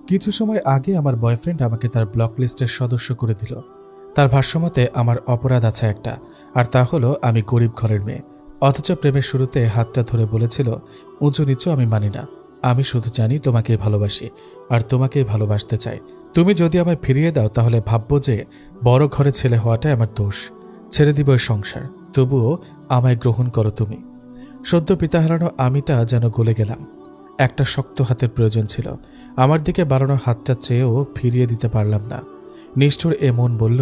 কিছু সময় আগে আমার বয়ফ্রেন্ড আমাকে তার ব্লক লিস্টের সদস্য করে দিল। তার ভাষ্যমতে আমার অপরাধ আছে একটা, আর তা হলো আমি গরিব ঘরের মেয়ে। অথচ প্রেমের শুরুতে হাতটা ধরে বলেছিল, উঁচু নিচু আমি মানি না, আমি শুধু জানি তোমাকেই ভালোবাসি আর তোমাকেই ভালোবাসতে চাই। তুমি যদি আমায় ফিরিয়ে দাও তাহলে ভাববো যে বড় ঘরে ছেলে হওয়াটাই আমার দোষ, ছেড়ে দিব এই সংসার, তবুও আমায় গ্রহণ করো তুমি। সদ্য পিতা হারানো আমিটা যেন গলে গেলাম। একটা শক্ত হাতের প্রয়োজন ছিল। আমার দিকে বাড়ানো হাতটা চেয়েও ফিরিয়ে দিতে পারলাম না। নিষ্ঠুর এ মন বলল,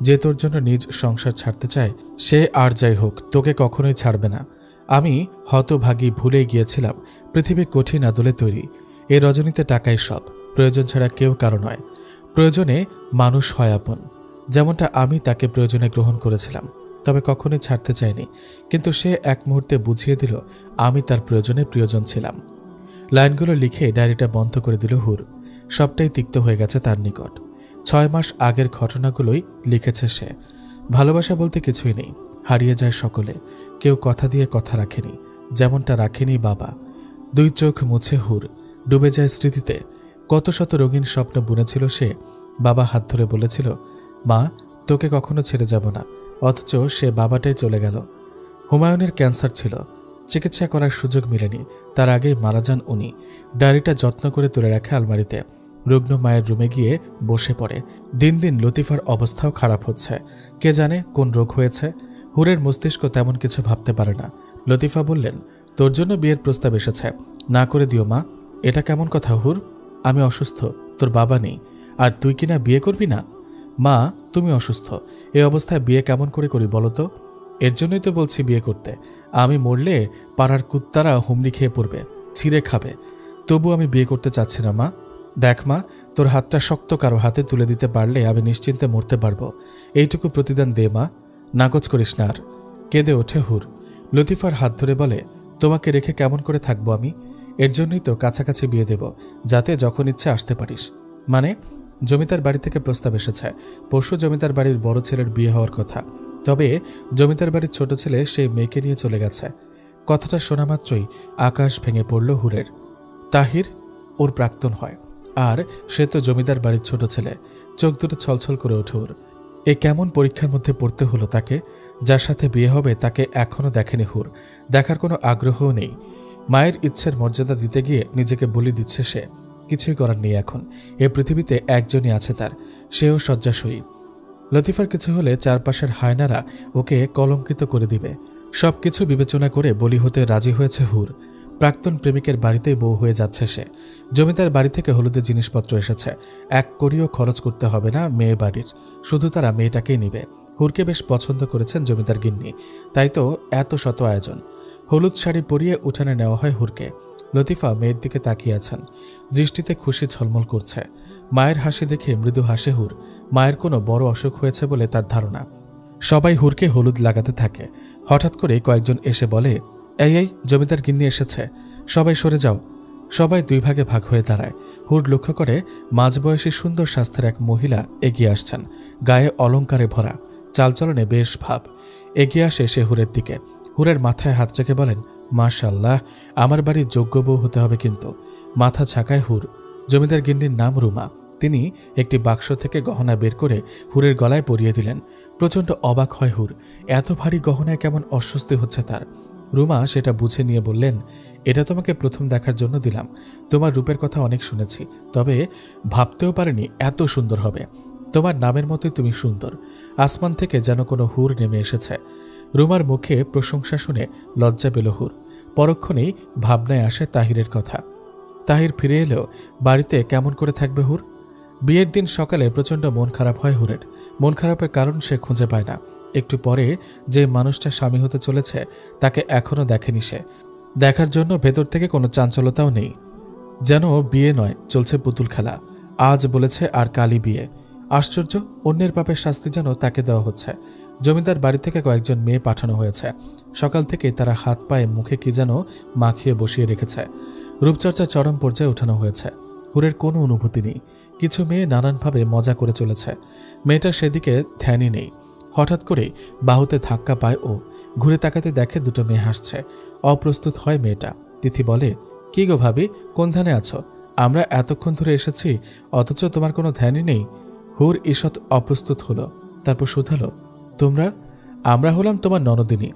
যে তোর জন্য নিজ সংসার ছাড়তে চায় সে আর যাই হোক তোকে কখনোই ছাড়বে না। আমি হতভাগী ভুলে গিয়েছিলাম পৃথিবী কঠিন আদলে তৈরি। এ রজনীতে টাকাই সব, প্রয়োজন ছাড়া কেউ কারো নয়। প্রয়োজনে মানুষ হয় আপন, যেমনটা আমি তাকে প্রয়োজনে গ্রহণ করেছিলাম, তবে কখনোই ছাড়তে চাইনি। কিন্তু সে এক মুহূর্তে বুঝিয়ে দিল আমি তার প্রয়োজনে প্রিয়জন ছিলাম। লাইনগুলো লিখে ডায়েরিটা বন্ধ করে দিল হুর। সবটাই তিক্ত হয়ে গেছে তার নিকট। 6 মাস আগের ঘটনাগুলোই লিখেছে সে। ভালোবাসা বলতে কিছুই নেই, হারিয়ে যায় সকলে, কেউ কথা দিয়ে কথা রাখেনি, যেমনটা রাখেনি বাবা। 2 চোখ মুছে হুর ডুবে যায় স্মৃতিতে। কত শত রঙিন স্বপ্ন বুনেছিল সে। বাবা হাত ধরে বলেছিল, মা তোকে কখনো ছেড়ে যাব না, অথচ সে বাবাটাই চলে গেল। হুমায়ুনের ক্যান্সার ছিল, চিকিৎসা করার সুযোগ মিলেনি, তার আগেই মারা যান উনি। ডায়েরিটা যত্ন করে তুলে রাখে আলমারিতে। রুগ্ন মায়ের রুমে গিয়ে বসে পড়ে। দিন দিন লতিফার অবস্থাও খারাপ হচ্ছে, কে জানে কোন রোগ হয়েছে। হুরের মস্তিষ্ক তেমন কিছু ভাবতে পারে না। লতিফা বললেন, তোর জন্য বিয়ের প্রস্তাব এসেছে, না করে দিও মা। এটা কেমন কথা হুর? আমি অসুস্থ, তোর বাবা নেই, আর তুই কিনা বিয়ে করবি না? মা তুমি অসুস্থ, এ অবস্থায় বিয়ে কেমন করে করি বলো তো? এর জন্যই তো বলছি বিয়ে করতে। আমি মরলে পাড়ার কুত্তারা হুমড়ি খেয়ে পড়বে, ছিঁড়ে খাবে। তবু আমি বিয়ে করতে চাচ্ছি না মা। দেখ মা, তোর হাতটা শক্ত কারো হাতে তুলে দিতে পারলে আমি নিশ্চিন্তে মরতে পারবো। এইটুকু প্রতিদান দে মা, নাকচ করিস না আর। কেঁদে ওঠে হুর। লতিফার হাত ধরে বলে, তোমাকে রেখে কেমন করে থাকবো আমি? এর জন্যই তো কাছাকাছি বিয়ে দেব, যাতে যখন ইচ্ছে আসতে পারিস। মানে? জমিদার বাড়ি থেকে প্রস্তাব এসেছে, পরশু জমিদার বাড়ির বড় ছেলের বিয়ে হওয়ার কথা। তবে জমিদার বাড়ির ছোট ছেলে সেই মেয়েকে নিয়ে চলে গেছে। কথাটা শোনা মাত্রই আকাশ ভেঙে পড়ল হুরের। তাহির ওর প্রাক্তন হয়, আর সে তো জমিদার বাড়ির ছোট ছেলে। চোখ দুটো ছলছল করে ওঠে ওর। এ কেমন পরীক্ষার মধ্যে পড়তে হলো তাকে? যার সাথে বিয়ে হবে তাকে এখনও দেখেনি হুর, দেখার কোনো আগ্রহও নেই। মায়ের ইচ্ছের মর্যাদা দিতে গিয়ে নিজেকে বলি দিচ্ছে সে। কিছুই করার নেই এখন। এ পৃথিবীতে একজনই আছে তার, সেও শয্যাশয়ী। লতিফার কিছু হলে চারপাশের হায়নারা ওকে কলঙ্কিত করে দিবে। সবকিছু বিবেচনা করে বলি হতে রাজি হয়েছে হুর। প্রাক্তন প্রেমিকের বাড়িতেই বউ হয়ে যাচ্ছে সে। জমিদার বাড়ি থেকে হলুদের জিনিসপত্র এসেছে, 1 কড়িও খরচ করতে হবে না মেয়ে বাড়ির, শুধু তারা মেয়েটাকেই নিবে। হুরকে বেশ পছন্দ করেছেন জমিদার গিন্নি, তাই তো এত শত আয়োজন। হলুদ শাড়ি পরিয়ে উঠানে নেওয়া হয় হুরকে। লতিফা মেয়ের দিকে তাকিয়ে আছেন, দৃষ্টিতে খুশি ঝলমল করছে। মায়ের হাসি দেখে মৃদু হাসে হুর। মায়ের কোনো বড় অসুখ হয়েছে বলে তার ধারণা। সবাই হুরকে হলুদ লাগাতে থাকে। হঠাৎ করে কয়েকজন এসে বলে, এই এই জমিদার গিন্নি এসেছে, সবাই সরে যাও। সবাই 2 ভাগে ভাগ হয়ে দাঁড়ায়। হুর লক্ষ্য করে মাঝবয়সী সুন্দর স্বাস্থ্যের এক মহিলা এগিয়ে আসছেন, গায়ে অলংকারে ভরা, চালচলনে বেশ ভাব। এগিয়ে আসে সে হুরের দিকে। হুরের মাথায় হাত রেখে বলেন, মাশাআল্লাহ, আমার বাড়ির যোগ্য বউ হতে হবে কিন্তু। মাথা ঝাঁকায় হুর। জমিদার গিন্নির নাম রুমা। তিনি একটি বাক্স থেকে গহনা বের করে হুরের গলায় পরিয়ে দিলেন। প্রচণ্ড অবাক হয় হুর, এত ভারী গহনায় কেমন অস্বস্তি হচ্ছে তার। রুমা সেটা বুঝে নিয়ে বললেন, এটা তোমাকে প্রথম দেখার জন্য দিলাম। তোমার রূপের কথা অনেক শুনেছি, তবে ভাবতেও পারিনি এত সুন্দর হবে। তোমার নামের মতোই তুমি সুন্দর। আসমান থেকে যেন কোনো হুর নেমে এসেছে। রুমার মুখে প্রশংসা শুনে লজ্জা পেল হুর। পরক্ষণেই ভাবনায় আসে তাহিরের কথা। তাহির ফিরে এলেও বাড়িতে কেমন করে থাকবে হুর? বিয়ের দিন সকালে প্রচণ্ড মন খারাপ হয় হুরের। মন খারাপের কারণ সে খুঁজে পায় না। একটু পরে যে মানুষটা স্বামী হতে চলেছে তাকে এখনও দেখেনি সে। দেখার জন্য ভেতর থেকে কোনো চাঞ্চলতাও নেই। যেন বিয়ে নয়, চলছে পুতুল খেলা। আজ বলেছে আর কালই বিয়ে। আশ্চর্য, অন্যের পাপের শাস্তি যেন তাকে দেওয়া হচ্ছে। জমিদার বাড়ি থেকে কয়েকজন মেয়ে পাঠানো হয়েছে। সকাল থেকে তারা হাত পায়ে মুখে কি যেন মাখিয়ে বসিয়ে রেখেছে। রূপচর্চা চরম পর্যায়ে উঠানো হয়েছে। হুরের কোনো অনুভূতি নেই। কিছু মেয়ে নানানভাবে মজা করে চলেছে। মেয়েটা সেদিকে ধ্যানই নেই। হঠাৎ করে বাহুতে ধাক্কা পায় ও। ঘুরে তাকাতে দেখে 2 মেয়ে হাসছে। অপ্রস্তুত হয় মেয়েটা। তিথি বলে, কি গো ভাবি, কোন ধানে আছো? আমরা এতক্ষণ ধরে এসেছি, অথচ তোমার কোনো ধ্যানই নেই। হুর ঈষৎ অপ্রস্তুত হলো, তারপর শুধালো, তোমরা? আমরা হলাম তোমার ননদিনী।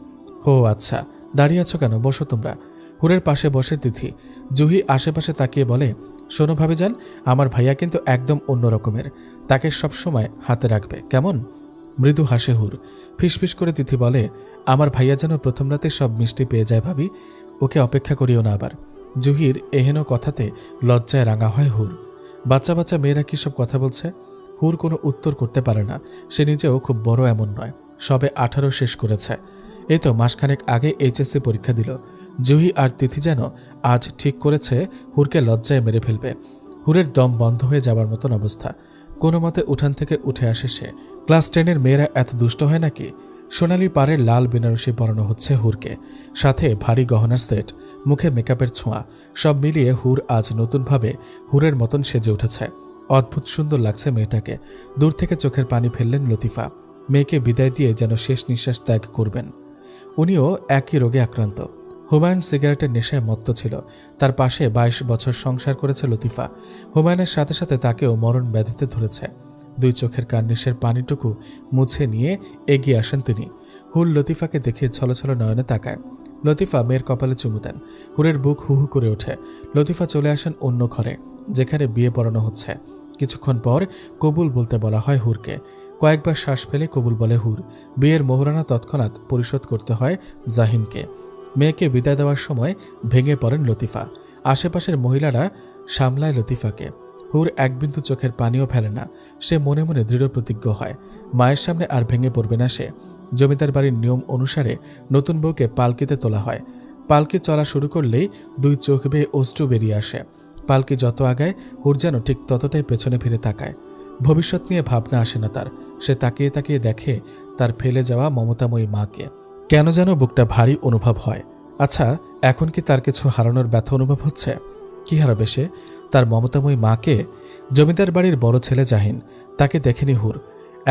হো আচ্ছা, দাঁড়িয়ে আছো কেন? বসো তোমরা। হুরের পাশে বসে তিথি। জুহি আশেপাশে তাকিয়ে বলে, শোনো ভাবিজান, আমার ভাইয়া কিন্তু একদম অন্য রকমের, তাকে সবসময় হাতে রাখবে, কেমন? মৃদু হাসে হুর। ফিসফিস করে তিথি বলে, আমার ভাইয়া যেন প্রথম রাতে সব মিষ্টি পেয়ে যায় ভাবি, ওকে অপেক্ষা করিও না আবার। জুহির এহেন কথাতে লজ্জায় রাঙা হয় হুর। বাচ্চা বাচ্চা মেয়েরা কি সব কথা বলছে? হুর কোনো উত্তর করতে পারে না। সে নিজেও খুব বড় এমন নয়, সবে 18 শেষ করেছে। এই তো মাসখানেক আগে এইচএসসি পরীক্ষা দিল। জুহি আর তিথি যেন আজ ঠিক করেছে হুরকে লজ্জায় মেরে ফেলবে। হুরের দম বন্ধ হয়ে যাবার মতন অবস্থা। কোনো মতে উঠান থেকে উঠে আসে সে। ক্লাস 10-এর মেয়েরা এত দুষ্ট হয় নাকি? সোনালি পাড়ের লাল বেনারসি পরানো হচ্ছে হুরকে, সাথে ভারী গহনার সেট, মুখে মেকআপের ছোঁয়া, সব মিলিয়ে হুর আজ নতুনভাবে হুরের মতন সেজে উঠেছে। অদ্ভুত সুন্দর লাগছে মেয়েটাকে। দূর থেকে চোখের পানি ফেললেন লতিফা। মেয়েকে বিদায় দিয়ে যেন শেষ নিঃশ্বাস ত্যাগ করবেন। উনিও একই রোগে আক্রান্ত। হুমায়ুন সিগারেটের নেশায় মত্ত ছিল। তার পাশে 22 বছর সংসার করেছে লতিফা। হুমায়ুনের সাথে সাথে তাকেও মরণ ব্যাধিতে ধরেছে। দুই চোখের কান্নিসের পানিটুকু মুছে নিয়ে এগিয়ে আসেন তিনি। হুর লতিফাকে দেখে ছলছল নয়নে তাকায়। লতিফা মেয়ের কপালে চুমু দেন। হুরের বুক হু হু করে ওঠে। লতিফা চলে আসেন অন্য ঘরে, যেখানে বিয়ে পড়ানো হচ্ছে। কিছুক্ষণ পর কবুল বলতে বলা হয় হুরকে। কয়েকবার শ্বাস ফেলে কবুল বলে হুর। বিয়ের মোহরানা তৎক্ষণাৎ পরিশোধ করতে হয় জাহিনকে। মেয়েকে বিদায় দেওয়ার সময় ভেঙে পড়েন লতিফা। আশেপাশের মহিলারা সামলায় লতিফাকে। হুর এক বিন্দু চোখের পানিও ফেলে না। সে মনে মনে দৃঢ় প্রতিজ্ঞ হয়, মায়ের সামনে আর ভেঙে পড়বে না সে। জমিদার বাড়ির নিয়ম অনুসারে নতুন বউকে পালকিতে তোলা হয়। পালকি চলা শুরু করলেই দুই চোখ বেয়ে অশ্রু বেরিয়ে আসে। পালকি যত আগায় হুর যেন ঠিক ততটাই পেছনে ফিরে তাকায়। ভবিষ্যৎ নিয়ে ভাবনা আসে না তার। সে তাকিয়ে তাকিয়ে দেখে তার ফেলে যাওয়া মমতাময়ী মাকে। কেন যেন বুকটা ভারী অনুভব হয়। আচ্ছা, এখন কি তার কিছু হারানোর ব্যথা অনুভব হচ্ছে? কি হারাবে সে? তার মমতাময়ী মাকে। জমিদার বাড়ির বড় ছেলে জাহিন, তাকে দেখেনি হুর।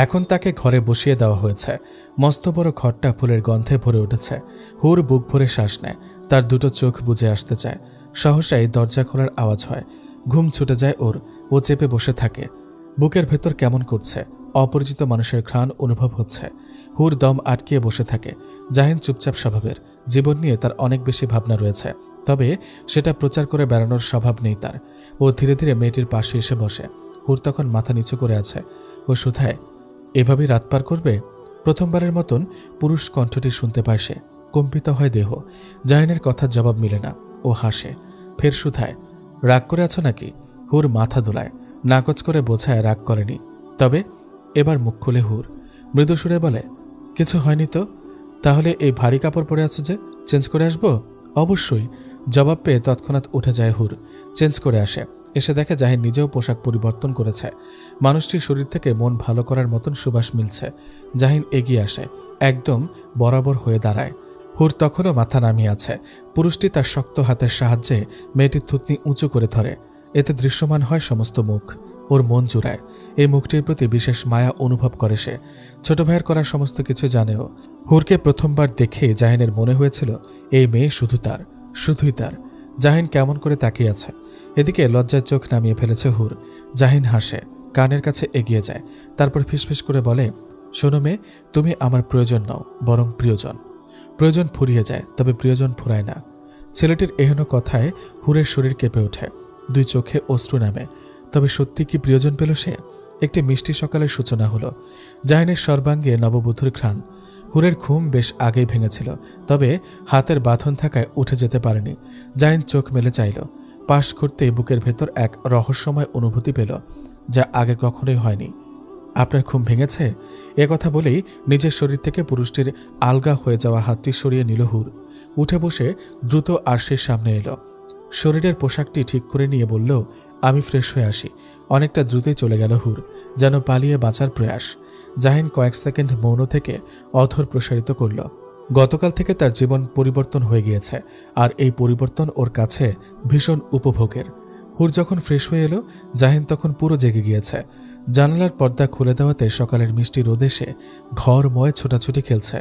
এখন তাকে ঘরে বসিয়ে দেওয়া হয়েছে। মস্ত বড় ঘরটা ফুলের গন্ধে ভরে উঠেছে। হুর বুক ভরে শ্বাস নেয়। তার দুটো চোখ বুজে আসতে চায়। সহসাই দরজা খোলার আওয়াজ হয়। ঘুম ছুটে যায় ওর। ও চেপে বসে থাকে। বুকের ভেতর কেমন করছে। অপরিচিত মানুষের ঘ্রাণ অনুভব হচ্ছে। হুর দম আটকিয়ে বসে থাকে। জাহিন চুপচাপ স্বভাবের। জীবন নিয়ে তার অনেক বেশি ভাবনা রয়েছে, তবে সেটা প্রচার করে বেড়ানোর স্বভাব নেই তার। ও ধীরে ধীরে মেয়েটির পাশে এসে বসে। হুর তখন মাথা নিচু করে আছে। ও শুধায়, এভাবেই রাত পার করবে? প্রথমবারের মতন পুরুষ কণ্ঠটি শুনতে পায় সে। কম্পিত হয় দেহ। জাহিনের কথার জবাব মিলে না। ও হাসে। ফের শুধায়, রাগ করে আছো নাকি? হুর মাথা দোলায়। নাকচ করে বোঝায় রাগ করেনি। তবে এবার মুখ খুলে হুর মৃদু সুরে বলে, কিছু হয়নি তো। তাহলে এই ভারী কাপড় পরে আছো যে, চেঞ্জ করে আসবো? অবশ্যই। জবাব পেয়ে তৎক্ষণাৎ উঠে যায় হুর। চেঞ্জ করে আসে। এসে দেখে জাহিন নিজেও পোশাক পরিবর্তন করেছে। মানুষটির শরীর থেকে মন ভালো করার মতন সুবাস মিলছে। জাহিন এগিয়ে আসে, একদম বরাবর হয়ে দাঁড়ায়। হুর তখনও মাথা নামিয়ে আছে। পুরুষটি তার শক্ত হাতের সাহায্যে মেয়েটির থুতনি উঁচু করে ধরে। এতে দৃশ্যমান হয় সমস্ত মুখ। ওর মন জুড়ায়। এই মুখটির প্রতি বিশেষ মায়া অনুভব করে সে। ছোট ভাইয়ের করা সমস্ত কিছু জানেও। হুরকে প্রথমবার দেখে জাহিনের মনে হয়েছিল এই মেয়ে শুধু তার, শুধুই তার। জাহিন কেমন করে তাকিয়ে আছে। এদিকে লজ্জায় চোখ নামিয়ে ফেলেছে হুর। জাহিন হাসে, কানের কাছে এগিয়ে যায়। তারপর ফিসফিস করে বলে, শোনো মেয়ে, তুমি আমার প্রয়োজন নও, বরং প্রিয়জন। প্রয়োজন ফুরিয়ে যায়, তবে প্রিয়জন ফুরায় না। ছেলেটির এহেন কথায় হুরের শরীর কেঁপে ওঠে। দুই চোখে অশ্রু নামে। তবে সত্যি কি প্রিয়জন পেল সে? একটি মিষ্টি সকালের সূচনা হলো। জাহিনের সর্বাঙ্গে নববধূর ঘ্রাণ। হুরের ঘুম বেশ আগেই ভেঙেছিল, তবে হাতের বাঁধন থাকায় উঠে যেতে পারেনি। জাহিন চোখ মেলে চাইল। পাশ করতেই বুকের ভেতর এক রহস্যময় অনুভূতি পেল, যা আগে কখনোই হয়নি। আপনার ঘুম ভেঙেছে? এ কথা বলেই নিজের শরীর থেকে পুরুষটির আলগা হয়ে যাওয়া হাতটি সরিয়ে নিল হুর। উঠে বসে দ্রুত আরশির সামনে এলো। শরীরের পোশাকটি ঠিক করে নিয়ে বলল, আমি ফ্রেশ হয়ে আসি। অনেকটা দ্রুতই চলে গেল হুর, যেন পালিয়ে বাঁচার প্রয়াস। জাহিন কয়েক সেকেন্ড মৌন থেকে অধর প্রসারিত করল। গতকাল থেকে তার জীবন পরিবর্তন হয়ে গিয়েছে, আর এই পরিবর্তন ওর কাছে ভীষণ উপভোগের। হুর যখন ফ্রেশ হয়ে এলো, জাহিন তখন পুরো জেগে গিয়েছে। জানালার পর্দা খুলে দেওয়াতে সকালের মিষ্টি রোদ এসে ঘরময় ছোটাছুটি খেলছে।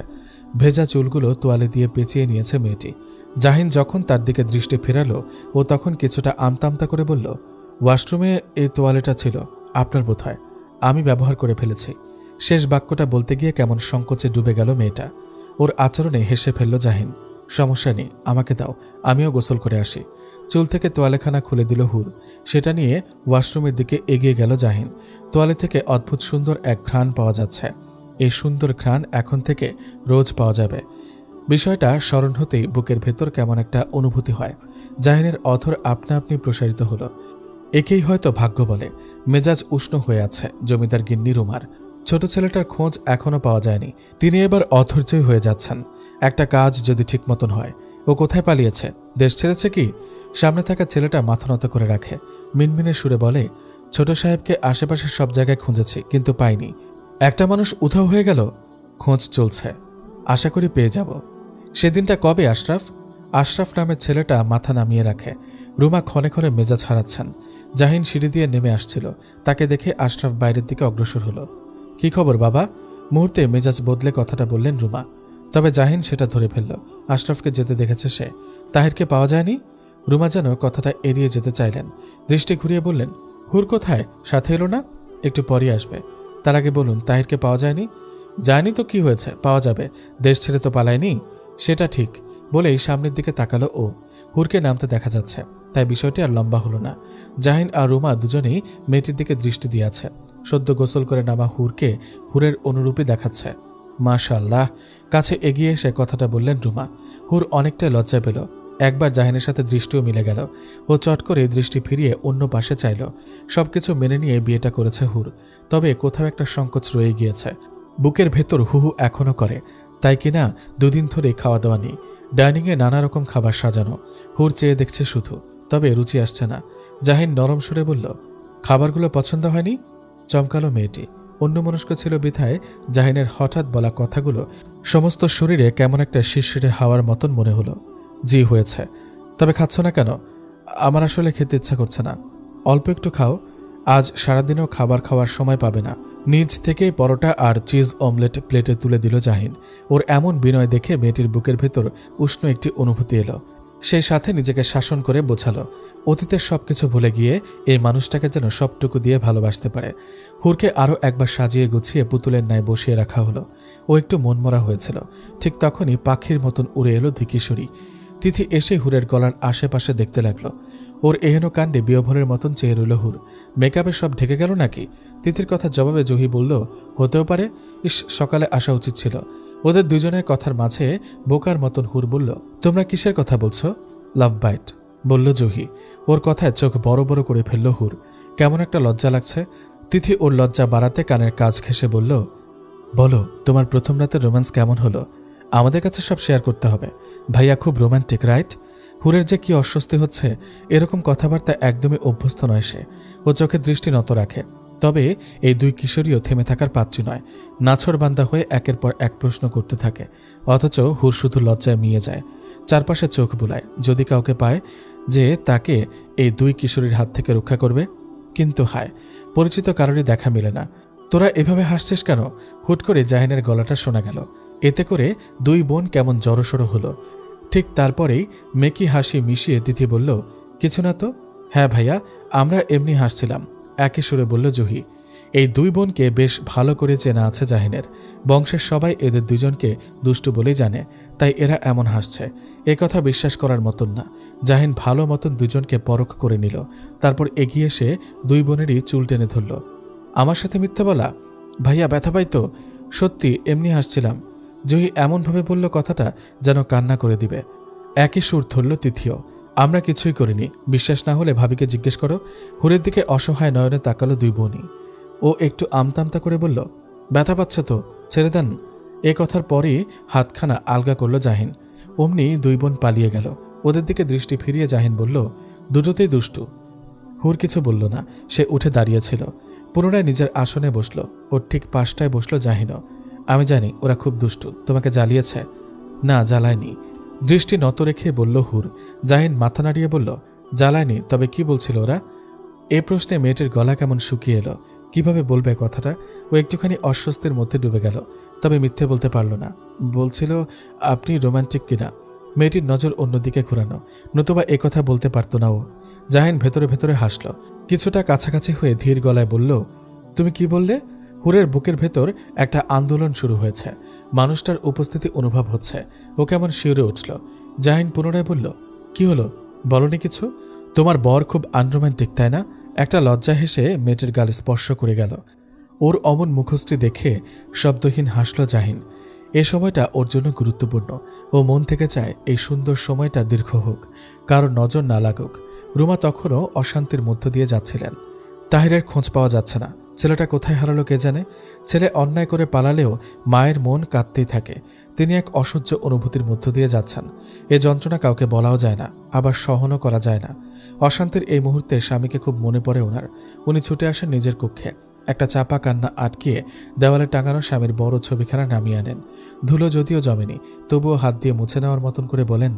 ভেজা চুলগুলো তোয়ালে দিয়ে পেঁচিয়ে নিয়েছে মেয়েটি। জাহিন যখন তার দিকে দৃষ্টি ফেরালো, ও তখন কিছুটা আমতামতা করে বলল, ওয়াশরুমে এই তোয়ালেটা ছিল, আপনার বোধহয়, আমি ব্যবহার করে ফেলেছি। শেষ বাক্যটা বলতে গিয়ে কেমন সংকোচে ডুবে গেল মেয়েটা। ওর আচরণে হেসে ফেলল জাহিন। সমস্যা নেই, আমাকে দাও, আমিও গোসল করে আসি। চুল থেকে তোয়ালেখানা খুলে দিল হুর। সেটা নিয়ে ওয়াশরুমের দিকে এগিয়ে গেল জাহিন। তোয়ালে থেকে অদ্ভুত সুন্দর এক ঘ্রাণ পাওয়া যাচ্ছে। এই সুন্দর ঘ্রাণ এখন থেকে রোজ পাওয়া যাবে। বিষয়টা স্মরণ হতেই বুকের ভেতর কেমন একটা অনুভূতি হয়। জাহিনের অধর আপনা আপনি প্রসারিত হলো। একেই হয়তো ভাগ্য বলে। মেজাজ উষ্ণ হয়ে আছে জমিদার গিন্নি রুমার। ছোট ছেলেটার খোঁজ এখনো পাওয়া যায়নি। তিনি এবার অধৈর্যই হয়ে যাচ্ছেন। একটা কাজ যদি ঠিক মতন হয়। ও কোথায় পালিয়েছে? দেশ ছেড়েছে কি? সামনে থাকা ছেলেটা মাথা নত করে রাখে। মিনমিনে সুরে বলে, ছোট সাহেবকে আশেপাশের সব জায়গায় খুঁজেছি, কিন্তু পাইনি। একটা মানুষ উধাও হয়ে গেল। খোঁজ চলছে, আশা করি পেয়ে যাব। সেদিনটা কবে আশরাফ? আশরাফ নামের ছেলেটা মাথা নামিয়ে রাখে। রুমা ক্ষণে ক্ষণে মেজাজ হারাচ্ছেন। জাহিন সিঁড়ি দিয়ে নেমে আসছিল। তাকে দেখে আশরাফ বাইরের দিকে অগ্রসর হলো। কি খবর বাবা? মুহূর্তে মেজাজ বদলে কথাটা বললেন রুমা। তবে জাহিন সেটা ধরে ফেলল। আশরাফকে যেতে দেখেছে সে। তাহিরকে পাওয়া যায়নি? রুমা যেন কথাটা এড়িয়ে যেতে চাইলেন। দৃষ্টি ঘুরিয়ে বললেন, হুর কোথায়? সাথে এলো না? একটু পরই আসবে। তার আগে বলুন, তাহিরকে পাওয়া যায়নি? যায়নি তো কি হয়েছে, পাওয়া যাবে। দেশ ছেড়ে তো পালায়নি। সেটা ঠিক বলেই সামনের দিকে তাকালো ও। হুরকে নামতে দেখা যাচ্ছে, তাই বিষয়টি আর লম্বা হলো না। জাহিন আর রুমা দুজনেই মেয়েটির দিকে দৃষ্টি দিয়ে আছে। সদ্য গোসল করে নামা হুরকে হুরের অনুরূপী দেখাচ্ছে। মাশাআল্লাহ। কাছে এগিয়ে এসে কথাটা বললেন রুমা। হুর অনেকটা লজ্জা পেল। একবার জাহিনের সাথে দৃষ্টিও মিলে গেল। ও চট করে দৃষ্টি ফিরিয়ে অন্য পাশে চাইল। সবকিছু মেনে নিয়ে বিয়েটা করেছে হুর। তবে কোথাও একটা সংকোচ রয়ে গিয়েছে। বুকের ভেতর হুহু এখনো করে। তাই কিনা দুদিন ধরে খাওয়া দাওয়া নেই। ডাইনিংয়ে নানা রকম খাবার সাজানো। হুর চেয়ে দেখছে শুধু, তবে রুচি আসছে না। জাহিন নরম সুরে বলল, খাবারগুলো পছন্দ হয়নি? চমকালো মেয়েটি। অন্যমনস্ক ছিল বিধায় জাহিনের হঠাৎ বলা কথাগুলো সমস্ত শরীরে কেমন একটা শিরশিরে হাওয়ার মতন মনে হলো। জি হয়েছে। তবে খাচ্ছ না কেন? আমার আসলে খেতে ইচ্ছা করছে না। অল্প একটু খাও। আজ সারাদিনও খাবার খাওয়ার সময় পাবে না। নিজ থেকেই পরোটা আর চিজ অমলেট প্লেটে তুলে দিল জাহিন। ওর এমন বিনয় দেখে মেয়েটির বুকের ভেতর উষ্ণ একটি অনুভূতি এলো। সেই সাথে নিজেকে শাসন করে বোঝালো, অতীতের সবকিছু ভুলে গিয়ে এই মানুষটাকে যেন সবটুকু দিয়ে ভালোবাসতে পারে। হুরকে আরও একবার সাজিয়ে গুছিয়ে পুতুলের ন্যায় বসিয়ে রাখা হলো। ও একটু মনমরা হয়েছিল। ঠিক তখনই পাখির মতন উড়ে এলো ধিকিশরী। তিথি এসে হুরের গলার আশেপাশে দেখতে লাগলো। ওর এহেন কাণ্ডে বিয়ভরের মতন চেয়ে রইল হুর। মেকআপে সব ঢেকে গেল নাকি? তিথির কথার জবাবে জুহি বলল, হতেও পারে। সকালে আসা উচিত ছিল। ওদের দুজনের কথার মাঝে বোকার মতন হুর বলল, তোমরা কিসের কথা বলছো? লাভ বাইট, বলল জুহি। ওর কথায় চোখ বড় বড় করে ফেলল হুর। কেমন একটা লজ্জা লাগছে। তিথি ওর লজ্জা বাড়াতে কানের কাজ ঘেঁষে বলল, বলো তোমার প্রথম রাতের রোম্যান্স কেমন হলো? আমাদের কাছে সব শেয়ার করতে হবে। ভাইয়া খুব রোম্যান্টিক, রাইট? হুরের যে কি অস্বস্তি হচ্ছে। এরকম কথাবার্তা একদমই অভ্যস্ত নয় সে। ও চোখের দৃষ্টি নত রাখে। তবে এই দুই কিশোরীও থেমে থাকার পাত্রী নয়। নাছোড়বান্দা হয়ে একের পর এক প্রশ্ন করতে থাকে। অথচ হুর শুধু লজ্জায় মিয়ে যায়। চারপাশে চোখ বুলায়, যদি কাউকে পায় যে তাকে এই দুই কিশোরীর হাত থেকে রক্ষা করবে। কিন্তু হায়, পরিচিত কারোরই দেখা মেলে না। তোরা এভাবে হাসছিস কেন? হুট করে জাহিনের গলাটা শোনা গেল। এতে করে দুই বোন কেমন জড়সড় হলো। ঠিক তারপরেই মেকি হাসি মিশিয়ে তিথি বলল, কিছু না তো। হ্যাঁ ভাইয়া, আমরা এমনি হাসছিলাম, একই সুরে বলল জুহি। এই দুই বোনকে বেশ ভালো করে চেনা আছে জাহিনের। বংশের সবাই এদের দুজনকে দুষ্টু বলেই জানে, তাই এরা এমন হাসছে। এ কথা বিশ্বাস করার মতন না। জাহিন ভালো মতন দুজনকে পরখ করে নিল। তারপর এগিয়ে এসে দুই বোনেরই চুল টেনে ধরল। আমার সাথে মিথ্যা বলা? ভাইয়া ব্যথা পাইতো? সত্যি এমনি হাসছিলাম। জুহি এমনভাবে বলল কথাটা যেন কান্না করে দিবে। একই সুর ধরল তিথিও। আমরা কিছুই করিনি, বিশ্বাস না হলে ভাবিকে জিজ্ঞেস করো। হুরের দিকে অসহায় নয়নে তাকালো দুই বোনই। ও একটু আমতামতা করে বলল, ব্যথা পাচ্ছে তো, ছেড়ে দেন। এ কথার পরই হাতখানা আলগা করল জাহিন। অমনি দুই বোন পালিয়ে গেল। ওদের দিকে দৃষ্টি ফিরিয়ে জাহিন বলল, দুটোতেই দুষ্টু। হুর কিছু বলল না। সে উঠে দাঁড়িয়েছিল। পুনরায় নিজের আসনে বসল। ওর ঠিক পাশটায় বসল জাহিনও। আমি জানি ওরা খুব দুষ্টু। তোমাকে জ্বালিয়েছে? না, জ্বালায়নি। দৃষ্টি নত রেখে বলল হুর। জাহিন মাথা নাড়িয়ে বলল, জ্বালায়নি, তবে কি বলছিল ওরা? এ প্রশ্নে মেয়েটির গলা কেমন শুকিয়ে এলো। কিভাবে বলবে কথাটা? ও একটুখানি অস্বস্তির মধ্যে ডুবে গেল। তবে মিথ্যে বলতে পারল না। বলছিল, আপনি রোমান্টিক কিনা। মেয়েটির নজর অন্যদিকে ঘুরানো, নতুবা একথা বলতে পারত না ও। জাহিন ভেতরে ভেতরে হাসল, কিছুটা কাছাকাছি হয়ে ধীর গলায় বলল, তুমি কি বললে? হুরের বুকের ভেতর একটা আন্দোলন শুরু হয়েছে, মানুষটার উপস্থিতি অনুভব হচ্ছে। ও কেমন শিউরে উঠল। জাহিন পুনরায় বলল, কি হলো, বলনি কিছু? তোমার বর খুব আনরোম্যান্টিক, তাই না? একটা লজ্জা হেসে মেয়েটির গাল স্পর্শ করে গেল। ওর অমন মুখশ্রী দেখে শব্দহীন হাসল জাহিন। এ সময়টা ওর জন্য গুরুত্বপূর্ণ। ও মন থেকে চায় এই সুন্দর সময়টা দীর্ঘ হোক, কারোর নজর না লাগুক। রুমা তখনও অশান্তির মধ্য দিয়ে যাচ্ছিলেন। তাহিরের খোঁজ পাওয়া যাচ্ছে না। ছেলেটা কোথায় হারালো কে জানে। ছেলে অন্যায় করে পালালেও মায়ের মন কাঁদতেই থাকে। তিনি এক অসহ্য অনুভূতির মধ্য দিয়ে যাচ্ছেন। এ যন্ত্রণা কাউকে বলাও যায় না, আবার সহনও করা যায় না। অশান্তির এই মুহূর্তে স্বামীকে খুব মনে পড়ে ওনার। উনি ছুটে আসেন নিজের কক্ষে, একটা চাপা কান্না আটকিয়ে দেওয়ালে টাঙানো স্বামীর বড় ছবিখানা নামিয়ে আনেন। ধুলো যদিও জমেনি, তবুও হাত দিয়ে মুছে নেওয়ার মতন করে বলেন,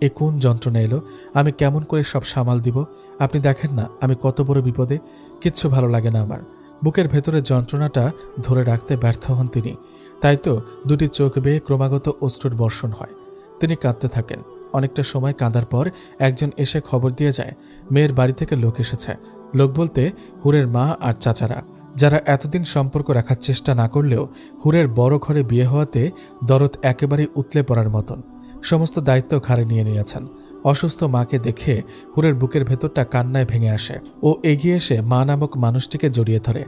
এ কোন যন্ত্রণা এলো? আমি কেমন করে সব সামাল দিব? আপনি দেখেন না আমি কত বড় বিপদে। কিচ্ছু ভালো লাগে না আমার। বুকের ভেতরে যন্ত্রণাটা ধরে রাখতে ব্যর্থ হন তিনি। তাই তো দুটি চোখ বেয়ে ক্রমাগত অশ্রুর বর্ষণ হয়। তিনি কাঁদতে থাকেন। অনেকটা সময় কাঁদার পর একজন এসে খবর দিয়ে যায়, মেয়ের বাড়ি থেকে লোক এসেছে। লোক বলতে হুরের মা আর চাচারা, যারা এতদিন সম্পর্ক রাখার চেষ্টা না করলেও হুরের বড় ঘরে বিয়ে হওয়াতে দরদ একেবারেই উতলে পড়ার মতন। সমস্ত দায়িত্ব ঘাড়ে নিয়ে নিয়েছেন। অসুস্থ মাকে দেখে হুরের বুকের ভেতরটা কান্নায় ভেঙে আসে। ও এগিয়ে এসে মা নামক মানুষটিকে জড়িয়ে ধরে,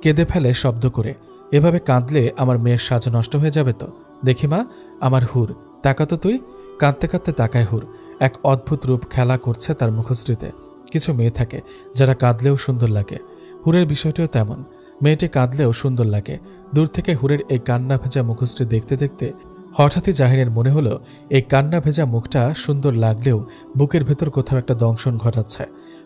কেঁদে ফেলে শব্দ করে, এভাবে কাঁদলে আমার মেয়ের সাজ নষ্ট হয়ে যাবে তো। দেখি মা, আমার হুর, তাকাতো তুই। কাঁদতে কাঁদতে তাকায় হুর। এক অদ্ভুত রূপ খেলা করছে তার মুখশ্রীতে। কিছু মেয়ে থাকে যারা কাঁদলেও সুন্দর লাগে। হুরের বিষয়টিও তেমন। মেয়েটি কাঁদলেও সুন্দর লাগে। দূর থেকে হুরের এই কান্না ভেজা মুখশ্রী দেখতে দেখতে হঠাৎই জাহিনের মনে হলো, এই কান্না ভেজা মুখটা সুন্দর লাগলেও বুকের ভেতর কোথাও একটা দংশন ঘটাচ্ছে।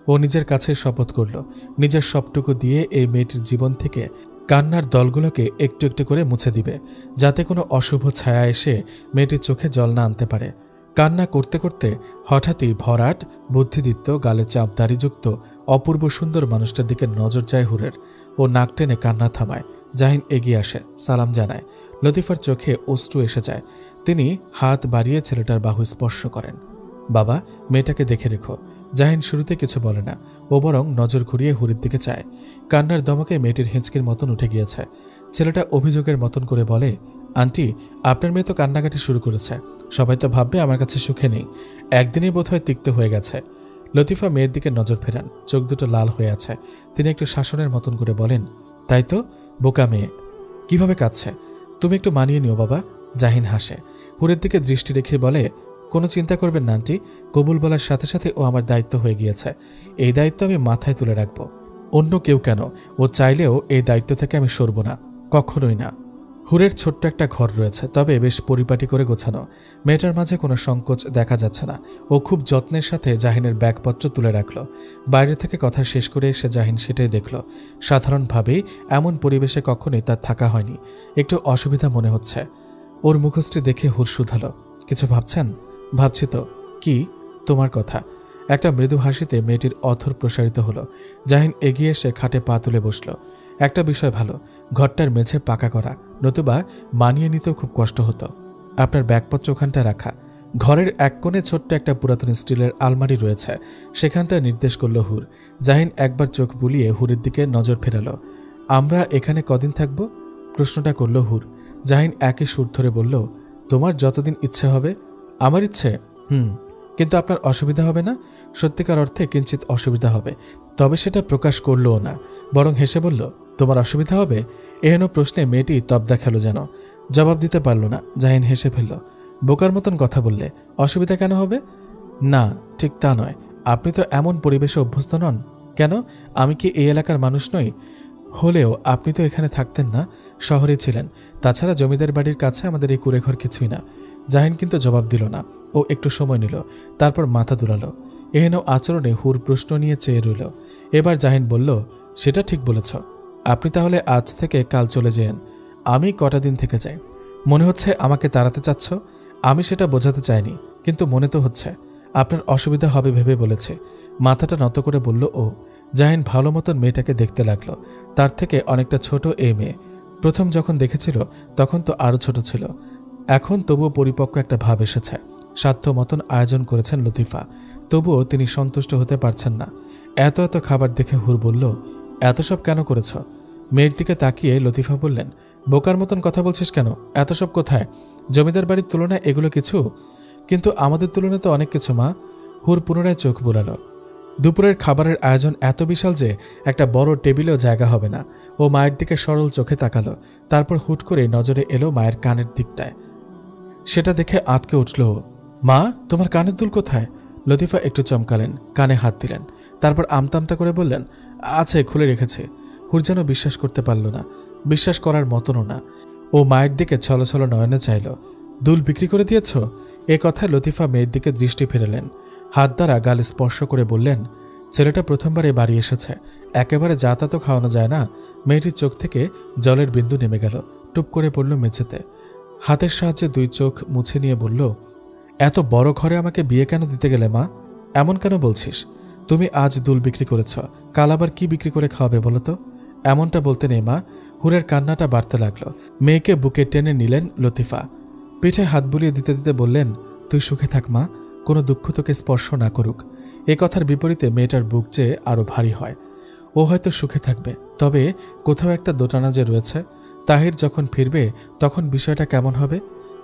ও নিজের কাছে শপথ করল, নিজের সবটুকু দিয়ে এই মেয়েটির জীবন থেকে কান্নার দলগুলোকে একটু একটু করে মুছে দিবে, যাতে কোনো অশুভ ছায়া এসে মেয়েটির চোখে জল না আনতে পারে। কান্না করতে করতে হঠাৎই ভরাট, বুদ্ধিদীপ্ত, গালে চাপ দাড়িযুক্ত অপূর্ব সুন্দর মানুষটার দিকে নজর যায় হুরের। ও নাক টেনে কান্না থামায়। জাহিন এগিয়ে আসে, সালাম জানায়। লতিফার চোখে অশ্রু এসে যায়। তিনি হাত বাড়িয়ে ছেলেটার বাহু স্পর্শ করেন। বাবা, মেয়েটাকে দেখে রেখো। জাহিন শুরুতে কিছু বলে না, ও বরং নজর ঘুরিয়ে হুরের দিকে চায়। কান্নার দমকে মেয়েটির হেঁচকির মতন উঠে গিয়েছে। ছেলেটা অভিযোগের মতন করে বলে, আন্টি, আপনার মেয়ে তো কান্নাকাটি শুরু করেছে। সবাই তো ভাববে আমার কাছে সুখে নেই। একদিনই বোধহয় তিক্ত হয়ে গেছে। লতিফা মেয়ের দিকে নজর ফেরান, চোখ দুটো লাল হয়ে আছে। তিনি একটু শাসনের মতন করে বলেন, তাই তো, বোকা মেয়ে, কিভাবে কাঁদছে? তুমি একটু মানিয়ে নিও বাবা। জাহিন হাসে, হুরের দিকে দৃষ্টি রেখে বলে, কোনো চিন্তা করবেন না আন্টি, কবুল বলার সাথে সাথে ও আমার দায়িত্ব হয়ে গিয়েছে। এই দায়িত্ব আমি মাথায় তুলে রাখবো। অন্য কেউ কেন, ও চাইলেও এই দায়িত্ব থেকে আমি সরব না, কখনোই না। হুরের ছোট্ট একটা ঘর রয়েছে, তবে বেশ পরিপাটি করে গোছানো। মেয়েটার মাঝে কোনো সংকোচ দেখা যাচ্ছে না। ও খুব যত্নের সাথে জাহিনের ব্যাগপত্র তুলে রাখল। বাইরে থেকে কথা শেষ করে এসে জাহিন সেটাই দেখল। সাধারণভাবেই এমন পরিবেশে কখনোই তার থাকা হয়নি। একটু অসুবিধা মনে হচ্ছে। ওর মুখশ্রী দেখে হুর শুধালো, কিছু ভাবছেন? ভাবছি তো। কি? তোমার কথা। একটা মৃদু হাসিতে মেয়েটির অথর প্রসারিত হলো। জাহিন এগিয়ে এসে খাটে পা তুলে বসল। একটা বিষয় ভালো, ঘরটার মেঝে পাকা করা, নতুবা মানিয়ে নিতেও খুব কষ্ট হতো। আপনার ব্যাগপত্র ওখানটা রাখা। ঘরের এক কোণে ছোট্ট একটা পুরাতন স্টিলের আলমারি রয়েছে, সেখানটা নির্দেশ করল হুর। জাহিন একবার চোখ বুলিয়ে হুরের দিকে নজর ফেরালো। আমরা এখানে কদিন থাকব? প্রশ্নটা করল হুর। জাহিন একই সুর ধরে বলল, তোমার যতদিন ইচ্ছে হবে। আমার ইচ্ছে? কিন্তু আপনার অসুবিধা হবে না? সত্যিকার অর্থে কিঞ্চিত অসুবিধা হবে। তবে সেটা প্রকাশ করলও না, বরং হেসে বলল, তোমার অসুবিধা হবে? এহেন প্রশ্নে মেয়েটি তবদা খেল যেন। জবাব দিতে পারল না। জাহিন হেসে ফেলল। বোকার মতন কথা বললে, অসুবিধা কেন হবে? না, ঠিক তা নয়। আপনি তো এমন পরিবেশে অভ্যস্ত নন। কেন, আমি কি এই এলাকার মানুষ নই? হলেও আপনি তো এখানে থাকতেন না, শহরে ছিলেন। তাছাড়া জমিদার বাড়ির কাছে আমাদের এই কুড়েঘর কিছুই না। জাহিন কিন্তু জবাব দিল না। ও একটু সময় নিল, তারপর মাথা দুলালো। এহেন আচরণে হুর প্রশ্ন নিয়ে চেয়ে রইল। এবার জাহিন বলল, সেটা ঠিক বলেছ। আপনি তাহলে আজ থেকে কাল চলে যেন। আমি কটা দিন থেকে যাই। মনে হচ্ছে আমাকে তাড়াতে চাচ্ছ। আমি সেটা বোঝাতে চাইনি, কিন্তু মনে তো হচ্ছে। আপনার অসুবিধা হবে ভেবে বলেছে। মাথাটা নত করে বলল ও। জাহিন ভালো মতন মেয়েটাকে দেখতে লাগলো। তার থেকে অনেকটা ছোট এই মেয়ে। প্রথম যখন দেখেছিল তখন তো আরও ছোট ছিল, এখন তবুও পরিপক্ক একটা ভাব এসেছে। সাধ্য মতন আয়োজন করেছেন লতিফা, তবুও তিনি সন্তুষ্ট হতে পারছেন না। এত এত খাবার দেখে হুর বলল, এত সব কেন করেছ? মেয়ের দিকে তাকিয়ে লতিফা বললেন, বোকার মতন কথা বলছিস কেন? এত সব কোথায়? জমিদার বাড়ির তুলনায় এগুলো কিছু? কিন্তু আমাদের তুলনায় তো অনেক কিছু মা। হুর পুনরায় চোখ বোলালো। দুপুরের খাবারের আয়োজন এত বিশাল যে একটা বড় টেবিলেও জায়গা হবে না। ও মায়ের দিকে সরল চোখে তাকালো, তারপর হুট করে নজরে এলো মায়ের কানের দিকটায়। সেটা দেখে আঁতকে উঠল। মা, তোমার কানের দুল কোথায়? লতিফা একটু চমকালেন, কানে হাত দিলেন, তারপর আমতা করে বললেন, আছে, খুলে রেখেছে। হুর যেন বিশ্বাস করতে পারল না, বিশ্বাস করার মতনও না। ও মায়ের দিকে ছলছল নয়নে চাইল। দুল বিক্রি করে দিয়েছ? এ কথায় লতিফা মেয়ের দিকে দৃষ্টি ফেরালেন, হাত দ্বারা গাল স্পর্শ করে বললেন, ছেলেটা প্রথমবার এ বাড়ি এসেছে, একেবারে যাতা তো খাওয়ানো যায় না। মেয়েটির চোখ থেকে জলের বিন্দু নেমে গেল, টুপ করে পড়ল মেঝেতে। হাতের সাহায্যে 2 চোখ মুছে নিয়ে বলল, এত বড় ঘরে আমাকে বিয়ে কেন দিতে গেলে মা? এমন কেন বলছিস? তুমি আজ দুল বিক্রি করেছ, কাল আবার কি বিক্রি করে খাওয়াবে বলো তো? এমনটা বলতে নেই মা। হুরের কান্নাটা বাড়তে লাগলো। মেয়েকে বুকে টেনে নিলেন লতিফা, পিঠে হাত বুলিয়ে দিতে দিতে বললেন, তুই সুখে থাক মা, কোনো দুঃখ তোকে স্পর্শ না করুক। এ কথার বিপরীতে মেয়েটার বুক যে আরো ভারী হয়। ও হয়তো সুখে থাকবে, তবে কোথাও একটা দোটানা যে রয়েছে। তাহির যখন ফিরবে তখন বিষয়টা কেমন হবে?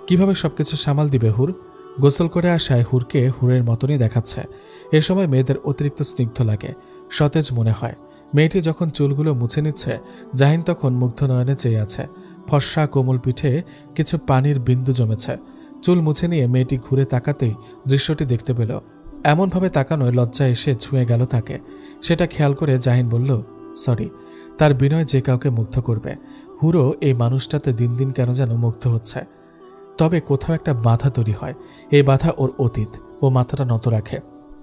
কিভাবে সবকিছু সামাল দিবে হুর? গোসল করে আসায় হুরকে হুরের মতনই দেখাচ্ছে। এ সময় মেয়েদের অতিরিক্ত স্নিগ্ধ লাগে, সতেজ মনে হয়। মেয়েটি যখন চুলগুলো মুছে নিচ্ছে, জাহিন তখন মুগ্ধ নয়নে চেয়ে আছে। ফর্সা কোমল পিঠে কিছু পানির বিন্দু জমেছে। চুল মুছে নিয়ে মেয়েটি ঘুরে তাকাতেই দৃশ্যটি দেখতে পেল। এমনভাবে তাকানোয় লজ্জা এসে ছুঁয়ে গেল তাকে। সেটা খেয়াল করে জাহিন বলল, সরি। তার বিনয় যে কাউকে মুগ্ধ করবে। হুরও এই মানুষটাতে দিন দিন কেন যেন মুগ্ধ হচ্ছে। তবে কোথাও একটা বাধা তৈরি হয়। এই বাধা ওর অতীত। ও মাথাটা নত রাখে।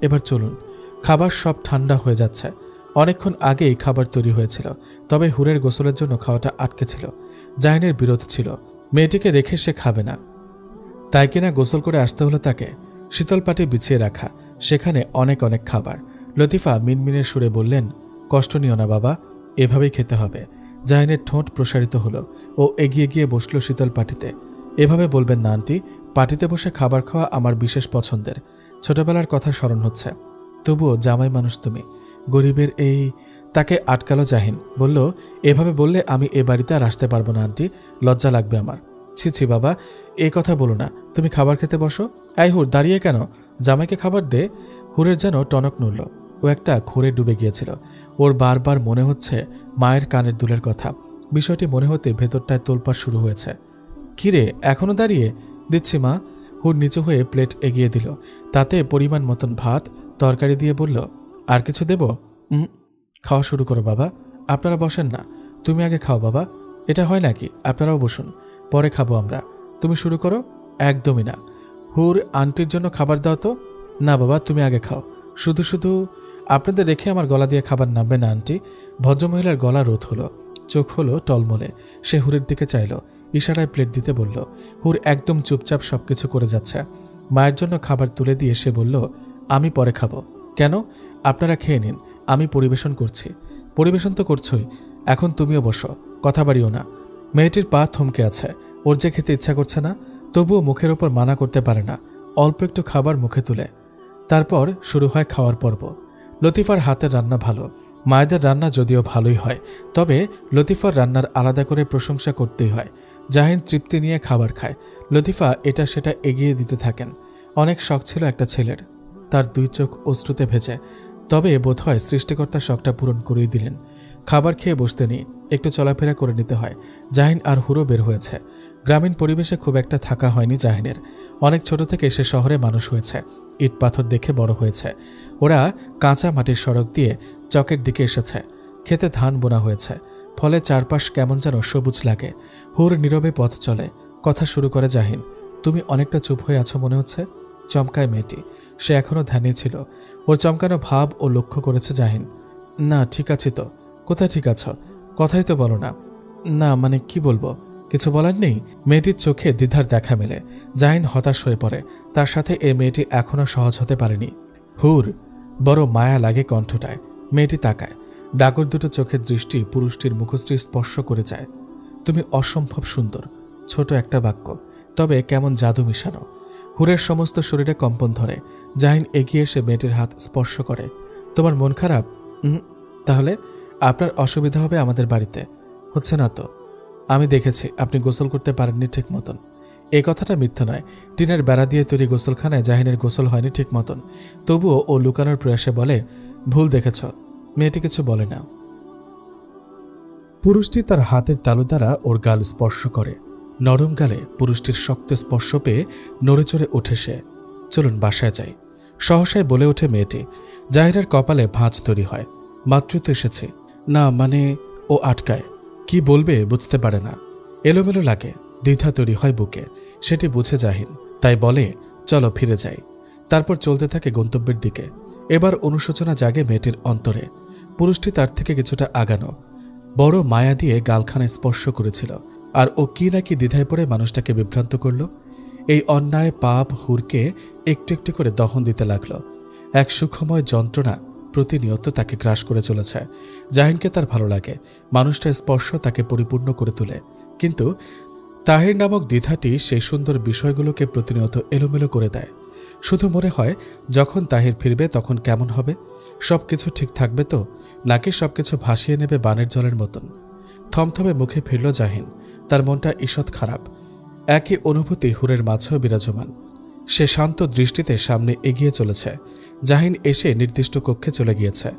এবার চলুন। খাবার সব ঠান্ডা হয়ে যাচ্ছে। অনেকক্ষণ আগেই খাবার তৈরি হয়েছিল, তবে হুরের গোসলের জন্য খাওয়াটা আটকে ছিল। জাহিনের বিরোধ ছিল, মেয়েটিকে রেখে সে খাবে না, তাই কিনা গোসল করে আসতে হলো তাকে। শীতল পাটি বিছিয়ে রাখা, সেখানে অনেক অনেক খাবার। লতিফা মিনমিনের সুরে বললেন, কষ্ট নিও না বাবা, এভাবেই খেতে হবে। জাহিনের ঠোঁট প্রসারিত হলো। ও এগিয়ে গিয়ে বসল শীতল পাটিতে। এভাবে বলবেন না আন্টি, পাটিতে বসে খাবার খাওয়া আমার বিশেষ পছন্দের। ছোটবেলার কথা স্মরণ হচ্ছে। তবুও জামাই মানুষ তুমি, গরিবের এই। তাকে আটকালো জাহিন, বলল, এভাবে বললে আমি এ বাড়িতে আর আসতে পারবো না আন্টি, লজ্জা লাগবে আমার। ছি ছি বাবা, এ কথা বলো না, তুমি খাবার খেতে বসো। আই হুর, দাঁড়িয়ে কেন? জামাইকে খাবার দে। হুরের যেন টনক নড়ল। ও একটা ঘোরে ডুবে গিয়েছিল। ওর বারবার মনে হচ্ছে মায়ের কানের দুলের কথা। বিষয়টি মনে হতে ভেতরটায় তোলপাড় শুরু হয়েছে। কিরে, এখনো দাঁড়িয়ে? দিচ্ছি মা। হুর নিচু হয়ে প্লেট এগিয়ে দিল, তাতে পরিমাণ মতন ভাত তরকারি দিয়ে বলল, আর কিছু দেব? খাওয়া শুরু করো বাবা, আপনারা বসেন না। তুমি আগে খাও বাবা। এটা হয় নাকি? আপনারাও বসুন, পরে খাবো আমরা। তুমি শুরু করো। একদমই না। হুর, আন্টির জন্য খাবার দাও তো। না বাবা, তুমি আগে খাও। শুধু শুধু আপনাদের রেখে আমার গলা দিয়ে খাবার নামবে না আন্টি। ভদ্রমহিলার গলা রোধ হলো, চোখ হলো টলমলে। সে হুরের দিকে চাইল, ইশারায় প্লেট দিতে বলল। হুর একদম চুপচাপ সবকিছু করে যাচ্ছে। মায়ের জন্য খাবার তুলে দিয়ে সে বলল, আমি পরে খাবো। কেন? আপনারা খেয়ে নিন, আমি পরিবেশন করছি। পরিবেশন তো করছই, এখন তুমিও বসো, কথা বাড়িও না। মেয়েটির পা থমকে আছে। ওর যে খেতে ইচ্ছা করছে না, তবুও মুখের ওপর মানা করতে পারে না। অল্প একটু খাবার মুখে তুলে তারপর শুরু হয় খাওয়ার পর্ব। লতিফার হাতের রান্না ভালো। মায়েদের রান্না যদিও ভালোই হয়, তবে লতিফার রান্নার আলাদা করে প্রশংসা করতেই হয়। জাহিন তৃপ্তি নিয়ে খাবার খায়। লতিফা এটা সেটা এগিয়ে দিতে থাকেন। অনেক শখ ছিল একটা ছেলের, তার 2 চোখ অশ্রুতে ভেজে। তবে বোধহয় সৃষ্টিকর্তা শখটা পূরণ করেই দিলেন। খাবার খেয়ে বসতে নেই, একটু চলাফেরা করে নিতে হয়। জাহিন আর হুরো বের হয়েছে। গ্রামীণ পরিবেশে খুব একটা থাকা হয়নি জাহিনের। অনেক ছোট থেকে সে শহরে মানুষ হয়েছে, ইট পাথর দেখে বড় হয়েছে। ওরা কাঁচা মাটির সড়ক দিয়ে চকের দিকে এসেছে। খেতে ধান বোনা হয়েছে, ফলে চারপাশ কেমন যেন সবুজ লাগে। হুর নীরবে পথ চলে। কথা শুরু করে জাহিন, তুমি অনেকটা চুপ হয়ে আছো মনে হচ্ছে। চমকায় মেয়েটি। সে এখনও ধ্যানে ছিল। ওর চমকানো ভাব ও লক্ষ্য করেছে জাহিন। না, ঠিক আছি তো। কোথায় ঠিক আছো? কথাই তো বলো না। না মানে কি বলবো, কিছু বলার নেই। মেয়েটির চোখে দ্বিধার দেখা মেলে। জাহিন হতাশ হয়ে পড়ে। তার সাথে এই মেয়েটি এখনও সহজ হতে পারেনি। হুর, বড় মায়া লাগে কণ্ঠটায়। মেয়েটি তাকায়। ডাগর দুটো চোখের দৃষ্টি পুরুষটির মুখশ্রী স্পর্শ করে যায়। তুমি অসম্ভব সুন্দর। ছোট একটা বাক্য, তবে কেমন জাদু মিশানো। হুরের সমস্ত শরীরে কম্পন ধরে। জাহিন এগিয়ে এসে মেয়েটির হাত স্পর্শ করে। তোমার মন খারাপ? তাহলে আপনার অসুবিধা হবে আমাদের বাড়িতে। হচ্ছে না তো? আমি দেখেছি আপনি গোসল করতে পারেননি ঠিক মতন। এই কথাটা মিথ্যা নয়। টিনের বেড়া দিয়ে তৈরি গোসলখানায় জাহিনের গোসল হয়নি ঠিক মতন। তবুও ও লুকানোর প্রয়াসে বলে, ভুল দেখেছ। মেয়েটি কিছু বলে না। পুরুষটি তার হাতের তালু দ্বারা ওর গাল স্পর্শ করে। নরম গালে পুরুষটির শক্ত স্পর্শ পেয়ে নড়ে চড়ে ওঠে সে। চলুন বাসায় যাই, সহসায় বলে ওঠে মেয়েটি। জাহিরের কপালে ভাঁজ তৈরি হয়। মাত্রই তো এসেছে। না মানে, ও আটকায়। কি বলবে বুঝতে পারে না। এলোমেলো লাগে, দ্বিধা তৈরি হয় বুকে। সেটি বুঝে জাহিন, তাই বলে, চলো ফিরে যাই। তারপর চলতে থাকে গন্তব্যের দিকে। এবার অনুশোচনা জাগে মেয়েটির অন্তরে। পুরুষটি তার থেকে কিছুটা আগানো, বড় মায়া দিয়ে গালখানায় স্পর্শ করেছিল। আর ও কি নাকি দ্বিধায় পড়ে মানুষটাকে বিভ্রান্ত করল। এই অন্যায় পাপ হুরকে একটু একটু করে দহন দিতে লাগল। এক সুখময় যন্ত্রণা প্রতিনিয়ত তাকে গ্রাস করে চলেছে। জাহিনকে তার ভালো লাগে, মানুষটার স্পর্শ তাকে পরিপূর্ণ করে তোলে। কিন্তু তাহির নামক দ্বিধাটি সেই সুন্দর বিষয়গুলোকে প্রতিনিয়ত এলোমেলো করে দেয়। শুধু মনে হয়, যখন তাহির ফিরবে তখন কেমন হবে? সবকিছু ঠিক থাকবে তো, নাকি সবকিছু ভাসিয়ে নেবে বানের জলের মতন? থমথমে মুখে ফিরল জাহিন। তার মনটা ঈষৎ খারাপ। একই অনুভূতি হুরের মাঝেও বিরাজমান। সে শান্ত দৃষ্টিতে সামনে এগিয়ে চলেছে। জাহিন এসে নির্দিষ্ট কক্ষে চলে গিয়েছে।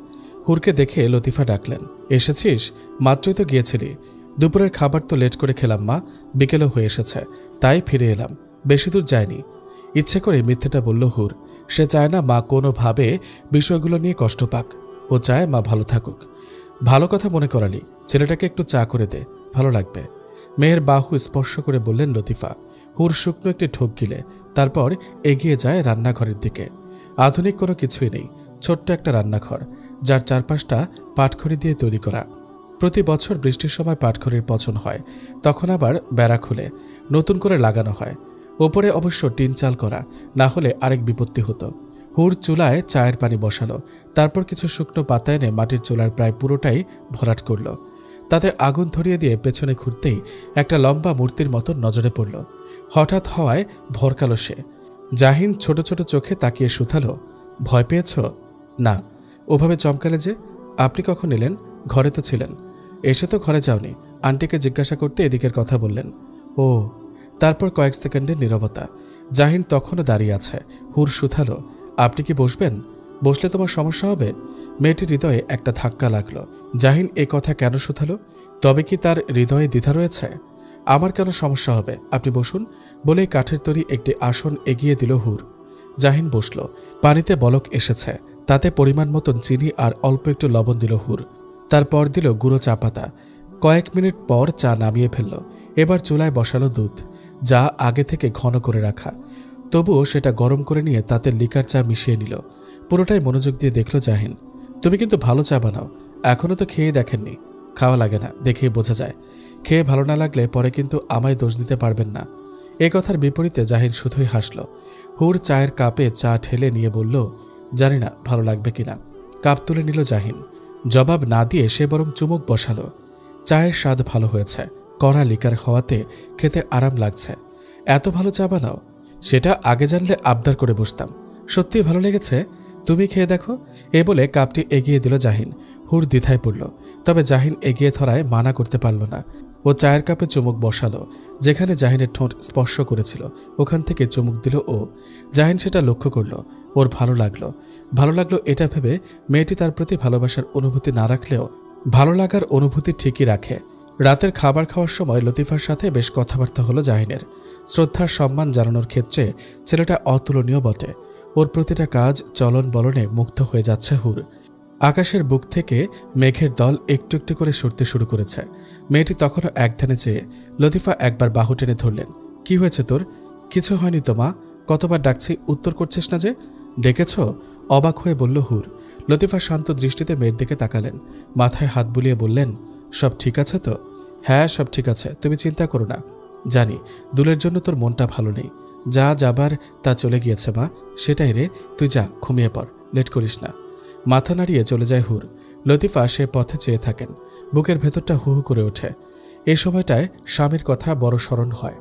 হুরকে দেখে লতিফা ডাকলেন, এসেছিস? মাত্রই তো গিয়েছিলি। দুপুরের খাবার তো লেট করে খেলাম মা, বিকেলও হয়ে এসেছে, তাই ফিরে এলাম। বেশি দূর যায়নি। ইচ্ছে করে মিথ্যেটা বলল হুর। সে চায় না মা কোনোভাবে বিষয়গুলো নিয়ে কষ্ট পাক। ও চায় মা ভালো থাকুক। ভালো কথা মনে করালি, ছেলেটাকে একটু চা করে দে, ভালো লাগবে। মেয়ের বাহু স্পর্শ করে বললেন লতিফা। হুর শুকনো একটি ঢোক গিলে তারপর এগিয়ে যায় রান্নাঘরের দিকে। আধুনিক কোনো কিছুই নেই, ছোট্ট একটা রান্নাঘর, যার চারপাশটা পাটখড়ি দিয়ে তৈরি করা। প্রতি বছর বৃষ্টির সময় পাটখড়ির পচন হয়, তখন আবার বেড়া খুলে নতুন করে লাগানো হয়। ওপরে অবশ্য টিন চাল করা, না হলে আরেক বিপত্তি হতো। হুর চুলায় চায়ের পানি বসালো, তারপর কিছু শুকনো পাতা এনে মাটির চুলার প্রায় পুরোটাই ভরাট করল। তাতে আগুন ধরিয়ে দিয়ে পেছনে ঘুরতেই একটা লম্বা মূর্তির মতো নজরে পড়ল। হঠাৎ হওয়ায় ভরকালো সে। জাহিন ছোট ছোট চোখে তাকিয়ে শুধালো, ভয় পেয়েছ? না। ওভাবে চমকালে যে? আপনি কখন এলেন? ঘরে তো ছিলেন। এসে তো ঘরে যাওনি, আন্টিকে জিজ্ঞাসা করতে এদিকের কথা বললেন। ও। তারপর কয়েক সেকেন্ডের নীরবতা। জাহিন তখনও দাঁড়িয়ে আছে। হুর শুধালো, আপনি কি বসবেন? বসলে তোমার সমস্যা হবে? মেয়েটির হৃদয়ে একটা ধাক্কা লাগলো। জাহিন এ কথা কেন শুধালো? তবে কি তার হৃদয়ে দ্বিধা রয়েছে? আমার কেন সমস্যা হবে, আপনি বসুন বলেই কাঠের তৈরি একটি আসন এগিয়ে দিল হুর। জাহিন বসল। পানিতে বলক এসেছে, তাতে পরিমাণ মতন চিনি আর অল্প একটু লবণ দিল হুর। তারপর দিল গুঁড়ো চা পাতা। কয়েক মিনিট পর চা নামিয়ে ফেলল। এবার চুলায় বসালো দুধ, যা আগে থেকে ঘন করে রাখা। তবুও সেটা গরম করে নিয়ে তাতে লিকার চা মিশিয়ে নিল। পুরোটাই মনোযোগ দিয়ে দেখল জাহিন। তুমি কিন্তু ভালো চা বানাও, এখনো তো খেয়ে দেখেননি। খাওয়া লাগে না, দেখেই বোঝা যায়। খেয়ে ভালো না লাগলে পরে কিন্তু আমায় দোষ দিতে পারবেন না। এ কথার বিপরীতে জাহিন শুধুই হাসল। হুর চায়ের কাপে চা ঠেলে নিয়ে বলল, জানি না ভালো লাগবে কিনা। কাপ তুলে নিল জাহিন। জবাব না দিয়ে সে বরং চুমুক বসালো। চায়ের স্বাদ ভালো হয়েছে, কড়া লিকার হওয়াতে খেতে আরাম লাগছে। এত ভালো চা বানাও? সেটা আগে জানলে আবদার করে বসতাম। সত্যি ভালো লেগেছে, তুমি খেয়ে দেখো। এ বলে কাপটি এগিয়ে দিল জাহিন। হুর দ্বিধায় পড়ল, তবে জাহিন এগিয়ে ধরায় মানা করতে পারল না। ও চায়ের কাপে চুমুক বসালো। যেখানে জাহিনের ঠোঁট স্পর্শ করেছিল ওখান থেকে চুমুক দিল ও। জাহিন সেটা লক্ষ্য করল। ওর ভালো লাগলো এটা ভেবে মেয়েটি তার প্রতি ভালোবাসার অনুভূতি না রাখলেও ভালো লাগার অনুভূতি ঠিকই রাখে। রাতের খাবার খাওয়ার সময় লতিফার সাথে বেশ কথাবার্তা হলো জাহিনের। শ্রদ্ধার সম্মান জানানোর ক্ষেত্রে ছেলেটা অতুলনীয় বটে। ওর প্রতিটা কাজ চলন বলনে মুগ্ধ হয়ে যাচ্ছে হুর। আকাশের বুক থেকে মেঘের দল একটু একটু করে সরতে শুরু করেছে। মেয়েটি তখনও একধানে চেয়ে। লতিফা একবার বাহু টেনে ধরলেন। কি হয়েছে তোর? কিছু হয়নি তো মা, কতবার ডাকছি উত্তর করছিস না যে? ডেকেছ? অবাক হয়ে বলল হুর। লতিফা শান্ত দৃষ্টিতে মেয়ের দিকে তাকালেন, মাথায় হাত বুলিয়ে বললেন, সব ঠিক আছে তো? হ্যাঁ সব ঠিক আছে, তুমি চিন্তা করো না। জানি দুলের জন্য তোর মনটা ভালো নেই। যা যাবার তা চলে গিয়েছে মা, সেটাই রে। তুই যা, ঘুমিয়ে পড়, লেট করিস না। মাথা নাড়িয়ে চলে যায় হুর। লতিফা সে পথে চেয়ে থাকেন। বুকের ভেতরটা হু হু করে ওঠে। এই সময়টায় স্বামীর কথা বড় স্মরণ হয়।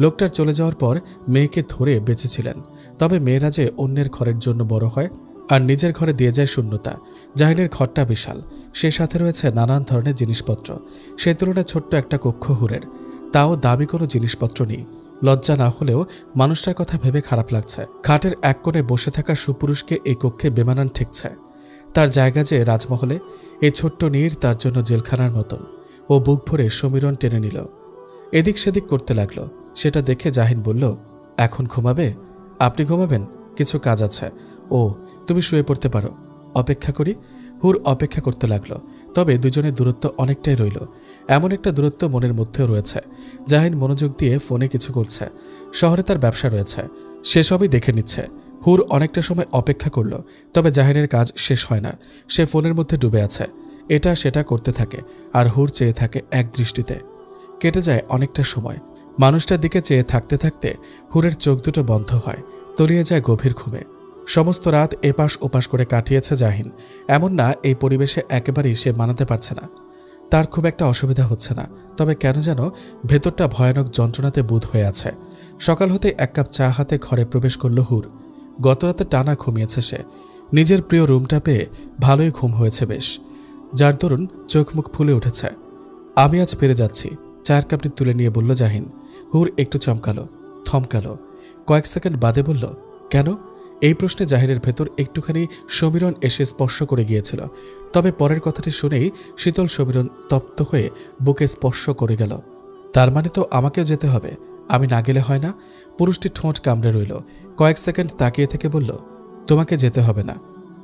লোকটার চলে যাওয়ার পর মেয়েকে ধরে বেঁচেছিলেন। তবে মেয়েরা যে অন্যের ঘরের জন্য বড় হয় আর নিজের ঘরে দিয়ে যায় শূন্যতা। জাহিনের ঘরটা বিশাল, সে সাথে রয়েছে নানান ধরনের জিনিসপত্র। সে তুলনায় ছোট্ট একটা কক্ষ হুরের, তাও দামি কোনো জিনিসপত্র নেই। লজ্জা না হলেও মানুষটার কথা ভেবে খারাপ লাগছে। খাটের এক কোণে বসে থাকা সুপুরুষকে এই কক্ষে বেমানান ঠেকছে। তার জায়গা যে রাজমহলে, এই ছোট্ট নীর তার জন্য জেলখানার মতন। ও বুক ভরে সমীরণ টেনে নিল, এদিক সেদিক করতে লাগলো। সেটা দেখে জাহিন বলল, এখন ঘুমাবে? আপনি ঘুমাবেন? কিছু কাজ আছে। ও, তুমি শুয়ে পড়তে পারো, অপেক্ষা করি। হুর অপেক্ষা করতে লাগলো। তবে দুজনের দূরত্ব অনেকটাই রইল। এমন একটা দূরত্ব মনের মধ্যেও রয়েছে। জাহিন মনোযোগ দিয়ে ফোনে কিছু করছে। শহরে তার ব্যবসা রয়েছে, সেসবই দেখে নিচ্ছে। হুর অনেকটা সময় অপেক্ষা করল, তবে জাহিনের কাজ শেষ হয় না। সে ফোনের মধ্যে ডুবে আছে, এটা সেটা করতে থাকে। আর হুর চেয়ে থাকে এক দৃষ্টিতে। কেটে যায় অনেকটা সময়। মানুষটার দিকে চেয়ে থাকতে থাকতে হুরের চোখ দুটো বন্ধ হয়, তলিয়ে যায় গভীর ঘুমে। সমস্ত রাত এপাশ ওপাশ করে কাটিয়েছে জাহিন। এমন না এই পরিবেশে একেবারেই সে মানাতে পারছে না, তার খুব একটা অসুবিধা হচ্ছে না। তবে কেন যেন ভেতরটা ভয়ানক যন্ত্রণাতে বুঁদ হয়ে আছে। সকাল হতে এক কাপ চা হাতে ঘরে প্রবেশ করল হুর। গতরাতে টানা ঘুমিয়েছে সে। নিজের প্রিয় রুমটা পেয়ে ভালোই ঘুম হয়েছে বেশ, যার দরুন চোখ মুখ ফুলে উঠেছে। আমি আজ পেরে যাচ্ছি, চায়ের কাপটি তুলে নিয়ে বলল জাহিন। হুর একটু চমকালো, থমকালো। কয়েক সেকেন্ড বাদে বলল, কেন? এই প্রশ্নে জাহিরের ভেতর একটুখানি সমীরণ এসে স্পর্শ করে গিয়েছিল। তবে পরের কথাটি শুনেই শীতল সমীরণ তপ্ত হয়ে বুকে স্পর্শ করে গেল। তার মানে তো আমাকেও যেতে হবে, আমি না গেলে হয় না? পুরুষটি ঠোঁট কামড়ে রইল। কয়েক সেকেন্ড তাকিয়ে থেকে বলল, তোমাকে যেতে হবে না।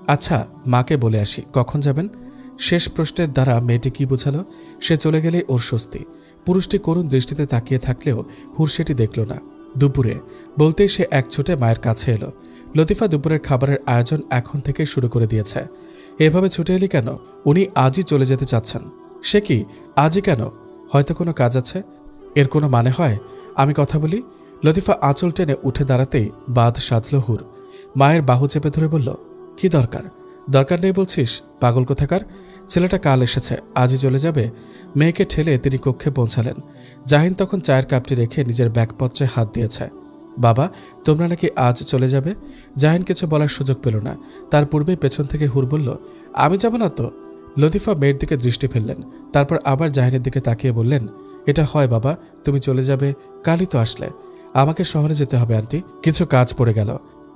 আচ্ছা, মাকে বলে আসি, কখন যাবেন? শেষ প্রশ্নের দ্বারা মেয়েটি কি বোঝালো? সে চলে গেলে ওর স্বস্তি। পুরুষটি করুণ দৃষ্টিতে তাকিয়ে থাকলেও হুর সেটি দেখল না। দুপুরে বলতেই সে এক ছুটে মায়ের কাছে এলো। লতিফা দুপুরের খাবারের আয়োজন এখন থেকে শুরু করে দিয়েছে। এভাবে ছুটে এলি কেন? উনি আজই চলে যেতে চাচ্ছেন। সে কি, আজই কেন? হয়তো কোনো কাজ আছে। এর কোনো মানে হয়? আমি কথা বলি। লতিফা আঁচল টেনে উঠে দাঁড়াতেই বাদ সাধল হুর। মায়ের বাহু চেপে ধরে বলল, কি দরকার? দরকার নেই বলছিস, পাগল কোথাকার। ছেলেটা কাল এসেছে, আজই চলে যাবে? মেয়েকে ঠেলে তিনি কক্ষে পৌঁছালেন। জাহিন তখন চায়ের কাপটি রেখে নিজের ব্যাগপত্রে হাত দিয়েছে। বাবা, তোমরা নাকি আজ চলে যাবে? জাহিন কিছু বলার সুযোগ পেল না। তার পূর্বেই পেছন থেকে হুর বলল, আমি যাব না তো। লতিফা মেয়ের দিকে দৃষ্টি ফেললেন, তারপর আবার জাহিনের দিকে তাকিয়ে বললেন, এটা হয় বাবা, তুমি চলে যাবে? কালই তো আসলে। আমাকে শহরে যেতে হবে আন্টি, কিছু কাজ পড়ে গেল।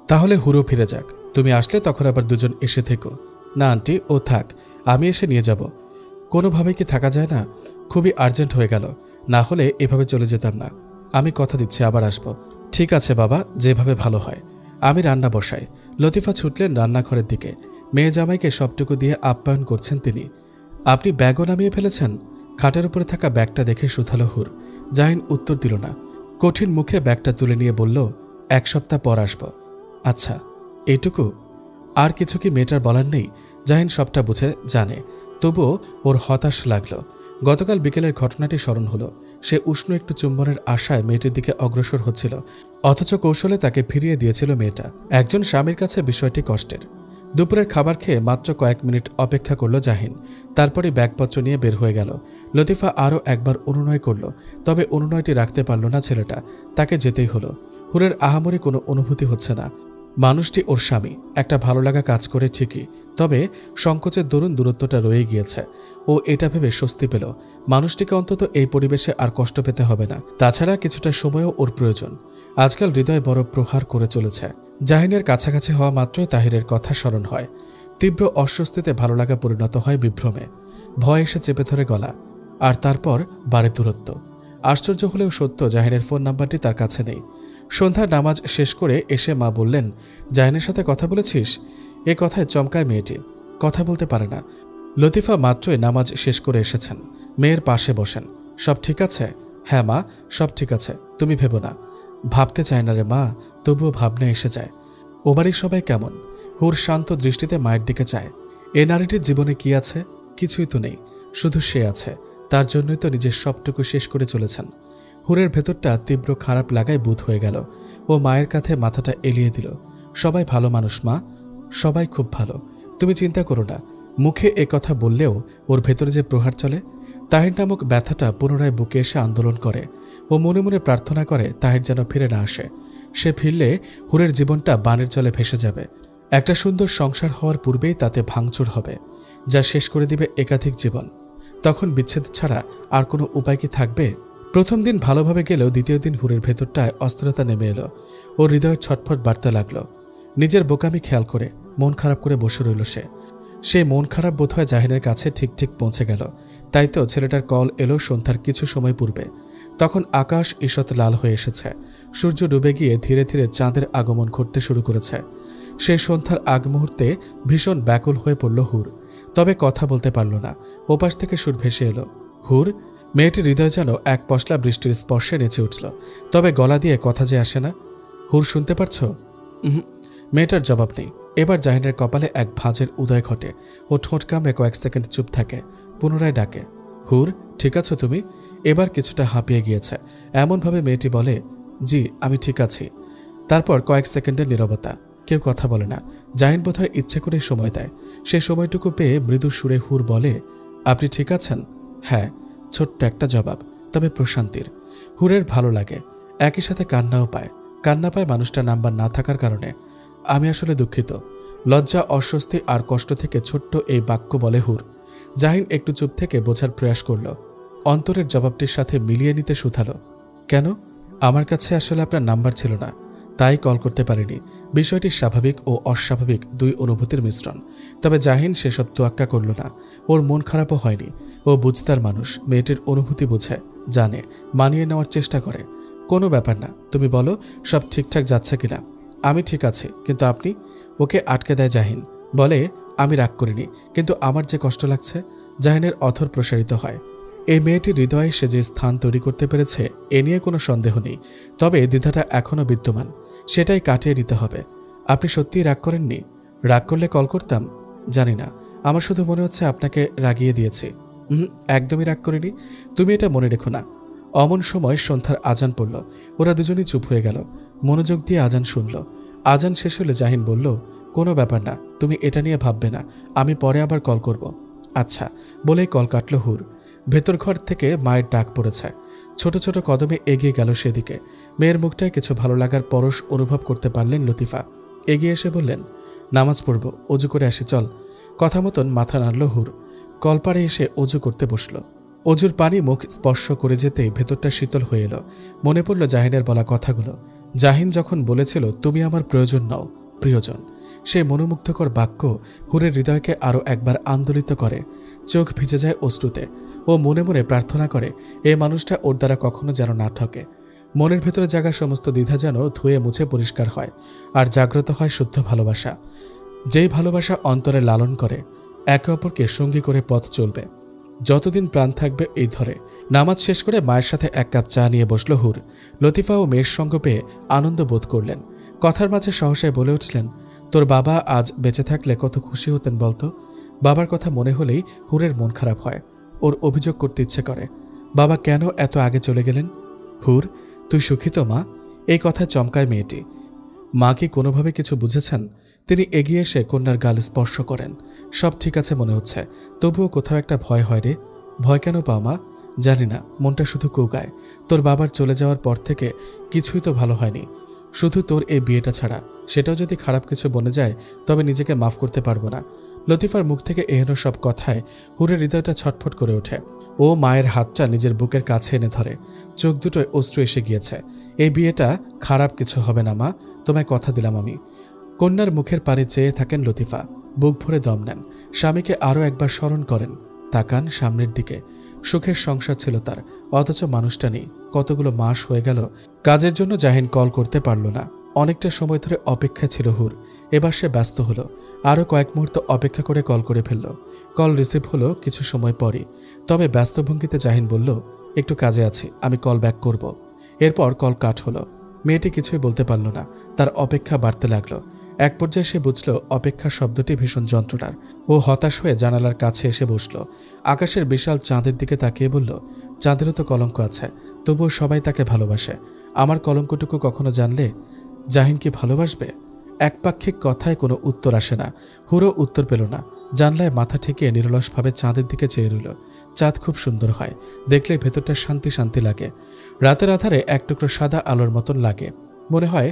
তাহলে হুরও ফিরে যাক, তুমি আসলে তখন আবার দুজন এসে থেকো। না আন্টি, ও থাক, আমি এসে নিয়ে যাব। কোনোভাবে কি থাকা যায় না? খুবই আর্জেন্ট হয়ে গেল, না হলে এভাবে চলে যেতাম না। আমি কথা দিচ্ছি আবার আসব। ঠিক আছে বাবা, যেভাবে ভালো হয়। আমি রান্না বসাই। লতিফা ছুটলেন রান্নাঘরের দিকে। মেয়ে জামাইকে সবটুকু দিয়ে আপ্যায়ন করছেন তিনি। আপনি ব্যাগও নামিয়ে ফেলেছেন? খাটের উপরে থাকা ব্যাগটা দেখে শুধালো হুর। জাহিন উত্তর দিল না। কঠিন মুখে ব্যাগটা তুলে নিয়ে বলল, এক সপ্তাহ পর আসব। আচ্ছা, এইটুকু? আর কিছু কি মেয়েটার বলার নেই? জাহিন সবটা বুঝে জানে, তবুও ওর হতাশ লাগল। গতকাল বিকেলের ঘটনাটি স্মরণ হলো। সে উষ্ণ একটু চুম্বনের আশায় মেয়েটির দিকে অগ্রসর হচ্ছিল, অথচ কৌশলে তাকে ফিরিয়ে দিয়েছিল মেয়েটা। একজন স্বামীর কাছে বিষয়টি কষ্টের। দুপুরের খাবার খেয়ে মাত্র কয়েক মিনিট অপেক্ষা করল জাহিন, তারপরে ব্যাগপত্র নিয়ে বের হয়ে গেল। লতিফা আরও একবার অনুনয় করল, তবে অনুনয়টি রাখতে পারল না ছেলেটা। তাকে যেতেই হলো। হুরের আহামরি কোনো অনুভূতি হচ্ছে না। মানুষটি ওর স্বামী, একটা ভালো লাগা কাজ করে ঠিকই, তবে সংকোচের দরুন দূরত্বটা রয়ে গিয়েছে। ও এটা ভেবে স্বস্তি পেল, মানুষটিকে অন্তত এই পরিবেশে আর কষ্ট পেতে হবে না। তাছাড়া কিছুটা সময়ও ওর প্রয়োজন। আজকাল হৃদয় বড় প্রহার করে চলেছে। জাহিনের কাছাকাছি হওয়া মাত্রই তাহিরের কথা স্মরণ হয়। তীব্র অস্বস্তিতে ভালো লাগা পরিণত হয় বিভ্রমে। ভয় এসে চেপে ধরে গলা, আর তারপর বাড়ে দূরত্ব। আশ্চর্য হলেও সত্য, জাহিনের ফোন নাম্বারটি তার কাছে নেই। সন্ধ্যার নামাজ শেষ করে এসে মা বললেন, জাহিনের সাথে কথা বলেছিস? এ কথায় চমকায় মেয়েটি, কথা বলতে পারে না। লতিফা মাত্রই নামাজ শেষ করে এসেছেন, মেয়ের পাশে বসেন। সব ঠিক আছে? হ্যাঁ মা, সব ঠিক আছে, তুমি ভেবো না। ভাবতে চায় না রে মা, তবুও ভাবনা এসে যায়। ও বাড়ির সবাই কেমন? হুর শান্ত দৃষ্টিতে মায়ের দিকে চায়। এ নারীটির জীবনে কি আছে? কিছুই তো নেই, শুধু সে আছে। তার জন্যই তো নিজের সবটুকু শেষ করে চলেছেন। হুরের ভেতরটা তীব্র খারাপ লাগায় বুধ হয়ে গেল। ও মায়ের কাঁধে মাথাটা এলিয়ে দিল। সবাই ভালো মানুষ মা, সবাই খুব ভালো, তুমি চিন্তা করো না। মুখে এ কথা বললেও ওর ভেতরে যে প্রহার চলে, তাহির নামক ব্যথাটা পুনরায় বুকে এসে আন্দোলন করে। ও মনে মনে প্রার্থনা করে তাহির যেন ফিরে না আসে। সে ফিরলে হুরের জীবনটা বানের জলে ভেসে যাবে। একটা সুন্দর সংসার হওয়ার পূর্বেই তাতে ভাঙচুর হবে, যা শেষ করে দিবে একাধিক জীবন। তখন বিচ্ছেদ ছাড়া আর কোনো উপায় কি থাকবে? প্রথম দিন ভালোভাবে গেলেও দ্বিতীয় দিন হুরের ভেতরটায় অস্থিরতা নেমে এলো। ওর হৃদয়ের ছটফট বাড়তে লাগলো। নিজের বোকামি খেয়াল করে মন খারাপ করে বসে রইল সে। সেই মন খারাপ বোধহয় জাহিনের কাছে ঠিক ঠিক পৌঁছে গেল। তাই তো ছেলেটার কল এলো সন্ধ্যার কিছু সময় পূর্বে। তখন আকাশ ঈষৎ লাল হয়ে এসেছে। সূর্য ডুবে গিয়ে ধীরে ধীরে চাঁদের আগমন ঘটতে শুরু করেছে। সেই সন্ধ্যার আগ মুহূর্তে ভীষণ ব্যাকুল হয়ে পড়ল হুর। তবে কথা বলতে পারল না। ওপাশ থেকে সুর ভেসে এলো, হুর। মেয়েটির হৃদয় যেন এক পশলা বৃষ্টির স্পর্শে নেচে উঠল। তবে গলা দিয়ে কথা যে আসে না। হুর, শুনতে পারছ? মেয়েটার জবাব নেই। এবার জাহিনের কপালে এক ভাঁজের উদয় ঘটে। ও ঠোঁট কামড়ে কয়েক সেকেন্ড চুপ থাকে। পুনরায় ডাকে, হুর, ঠিক আছো তুমি? এবার কিছুটা হাঁপিয়ে গিয়েছে। এমনভাবে মেয়েটি বলে, জি, আমি ঠিক আছি। তারপর কয়েক সেকেন্ডের নীরবতা। কেউ কথা বলে না। জাহিন বোধহয় ইচ্ছে করে সময় দেয়। সে সময়টুকু পেয়ে মৃদু সুরে হুর বলে, আপনি ঠিক আছেন? হ্যাঁ। ছোট্ট একটা জবাব, তবে প্রশান্তির। হুরের ভালো লাগে। একই সাথে কান্নাও পায়। কান্না পায় মানুষটা নাম্বার না থাকার কারণে। আমি আসলে দুঃখিত। লজ্জা, অস্বস্তি আর কষ্ট থেকে ছোট্ট এই বাক্য বলে হুর। জাহিন একটু চুপ থেকে বোঝার প্রয়াস করল। অন্তরের জবাবটির সাথে মিলিয়ে নিতে শুধালো, কেন? আমার কাছে আসলে আপনার নাম্বার ছিল না, তাই কল করতে পারিনি। বিষয়টি স্বাভাবিক ও অস্বাভাবিক দুই অনুভূতির মিশ্রণ। তবে জাহিন সেসব তোয়াক্কা করল না। ওর মন খারাপও হয়নি। ও বুঝতার মানুষ, মেয়েটির অনুভূতি বোঝে, জানে, মানিয়ে নেওয়ার চেষ্টা করে। কোনো ব্যাপার না, তুমি বলো সব ঠিকঠাক যাচ্ছে কিনা। আমি ঠিক আছি, কিন্তু আপনি? ওকে আটকে দেয় জাহিন। বলে, আমি রাগ করিনি, কিন্তু আমার যে কষ্ট লাগছে। জাহিনের অথর প্রসারিত হয়। এই মেয়েটির হৃদয়ে সে যে স্থান তৈরি করতে পেরেছে এ নিয়ে কোনো সন্দেহ নেই। তবে দ্বিধাটা এখনও বিদ্যমান। সেটাই কাটিয়ে নিতে হবে। আপনি সত্যিই রাগ করেননি? রাগ করলে কল করতাম? জানি না, আমার শুধু মনে হচ্ছে আপনাকে রাগিয়ে দিয়েছি। একদমই রাগ করিনি, তুমি এটা মনে রেখো না। অমন সময় সন্ধ্যার আজান পড়ল। ওরা দুজনেই চুপ হয়ে গেল। মনোযোগ দিয়ে আজান শুনল। আজান শেষ হলে জাহিন বলল, কোনো ব্যাপার না, তুমি এটা নিয়ে ভাববে না, আমি পরে আবার কল করব। আচ্ছা বলেই কল কাটল হুর। ভেতর ঘর থেকে মায়ের ডাক পড়েছে। ছোট ছোট কদমে এগিয়ে গেল সেদিকে। মেয়ের মুখটায় কিছু ভালো লাগার পরশ অনুভব করতে পারলেন লতিফা। এগিয়ে এসে বললেন, নামাজ পড়ব, অজু করে আসি চল। কথা মতন মাথা নাড়ল হুর। কলপাড়ে এসে অজু করতে বসল। অজুর পানি মুখ স্পর্শ করে যেতেই ভেতরটা শীতল হয়ে এলো। মনে পড়ল জাহিনের বলা কথাগুলো। জাহিন যখন বলেছিল, তুমি আমার প্রয়োজন নও, প্রিয়জন। সেই মনোমুগ্ধকর বাক্য হুরের হৃদয়কে আরও একবার আন্দোলিত করে। চোখ ভিজে যায় অশ্রুতে। ও মনে মনে প্রার্থনা করে এই মানুষটা ওর দ্বারা কখনো যেন না ঠকে। মনের ভেতরে জাগা সমস্ত দ্বিধা যেন ধুয়ে মুছে পরিষ্কার হয়। আর জাগ্রত হয় শুদ্ধ ভালোবাসা। যেই ভালোবাসা অন্তরে লালন করে, একে অপরকে সঙ্গী করে পথ চলবে যতদিন প্রাণ থাকবে এই ধরে। নামাজ শেষ করে মায়ের সাথে এক কাপ চা নিয়ে বসল হুর। লতিফা ও মেয়ের সঙ্গ পেয়ে আনন্দ বোধ করলেন। কথার মাঝে সহসায় বলে উঠলেন, তোর বাবা আজ বেঁচে থাকলে কত খুশি হতেন বলতো। বাবার কথা মনে হলেই হুরের মন খারাপ হয়। ওর অভিযোগ করতে ইচ্ছে করে, বাবা কেন এত আগে চলে গেলেন? হুর, তুই সুখী তো মা? এই কথা চমকায় মেয়েটি। মা কি কোনোভাবে কিছু বুঝেছেন? তিনি এগিয়ে এসে কন্যার গাল স্পর্শ করেন। সব ঠিক আছে মনে হচ্ছে, তবুও কোথাও একটা ভয় হয় রে। ভয় কেন পাও মা? জানি না, মনটা শুধু কুগায়। তোর বাবার চলে যাওয়ার পর থেকে কিছুই তো ভালো হয়নি, শুধু তোর এই বিয়েটা ছাড়া। সেটাও যদি খারাপ কিছু বনে যায় তবে নিজেকে মাফ করতে পারবো না। লতিফার মুখ থেকে এহেন সব কথায় হুরের হৃদয়টা ছটফট করে ওঠে। ও মায়ের হাতটা নিজের বুকের কাছে এনে ধরে। চোখ দুটোয় অশ্রু এসে গিয়েছে। এই বিয়েটা খারাপ কিছু হবে না মা, তোমায় কথা দিলাম আমি। কন্যার মুখের পানে চেয়ে থাকেন লতিফা। বুক ভরে দম নেন। স্বামীকে আরও একবার স্মরণ করেন। তাকান সামনের দিকে। সুখের সংসার ছিল তার, অথচ মানুষটা নেই। কতগুলো মাস হয়ে গেল কাজের জন্য জাহিন কল করতে পারল না। অনেকটা সময় ধরে অপেক্ষা ছিল হুর। এবার সে ব্যস্ত হলো। আরও কয়েক মুহূর্ত অপেক্ষা করে কল করে ফেলল। কল রিসিভ হলো কিছু সময় পরই। তবে ব্যস্ত ভঙ্গিতে জাহিন বলল, একটু কাজে আছি, আমি কল ব্যাক করব। এরপর কল কাট হলো। মেয়েটি কিছুই বলতে পারল না। তার অপেক্ষা বাড়তে লাগলো। এক পর্যায়ে সে বুঝল অপেক্ষা শব্দটি ভীষণ যন্ত্রণার। ও হতাশ হয়ে জানালার কাছে এসে বসল। আকাশের বিশাল চাঁদের দিকে তাকিয়ে বলল, চাঁদেরও তো কলঙ্ক আছে, তবুও সবাই তাকে ভালোবাসে। আমার কলঙ্কটুকু কখনো জানলে জাহিন কি ভালোবাসবে? একপাক্ষিক কথায় কোনো উত্তর আসে না। হুরও উত্তর পেল না। জানলায় মাথা ঠেকিয়ে নিরলসভাবে চাঁদের দিকে চেয়ে রইল। চাঁদ খুব সুন্দর হয়, দেখলে ভেতরটা শান্তি শান্তি লাগে। রাতের আধারে এক টুকরো সাদা আলোর মতন লাগে, মনে হয়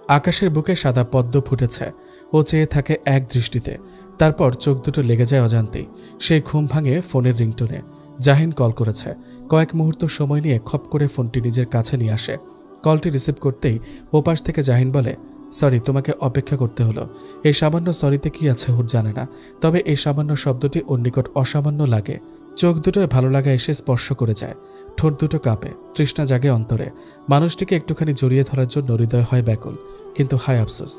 আকাশের বুকে সাদা পদ্ম ফুটেছে। ও চেয়ে থাকে এক দৃষ্টিতে, তারপর চোখ দুটো লেগে যায় অজান্তেই। সেই ঘুম ভাঙে ফোনের রিংটোনে। জাহিন কল করেছে। কয়েক মুহূর্ত সময় নিয়ে খপ করে ফোনটি নিজের কাছে নিয়ে আসে। কলটি রিসিভ করতেই ওপাশ থেকে জাহিন বলে, সরি, তোমাকে অপেক্ষা করতে হলো। এই সামান্য সরিতে কি আছে হুর জানে না, তবে এই সামান্য শব্দটি ওর নিকট অসামান্য লাগে। চোখ দুটোয় ভালো লাগা এসে স্পর্শ করে যায়। ঠোঁট দুটো কাঁপে, তৃষ্ণা জাগে অন্তরে। মানুষটিকে একটুখানি জড়িয়ে ধরার জন্য হৃদয় হয় ব্যাকুল, কিন্তু হায় আফসোস,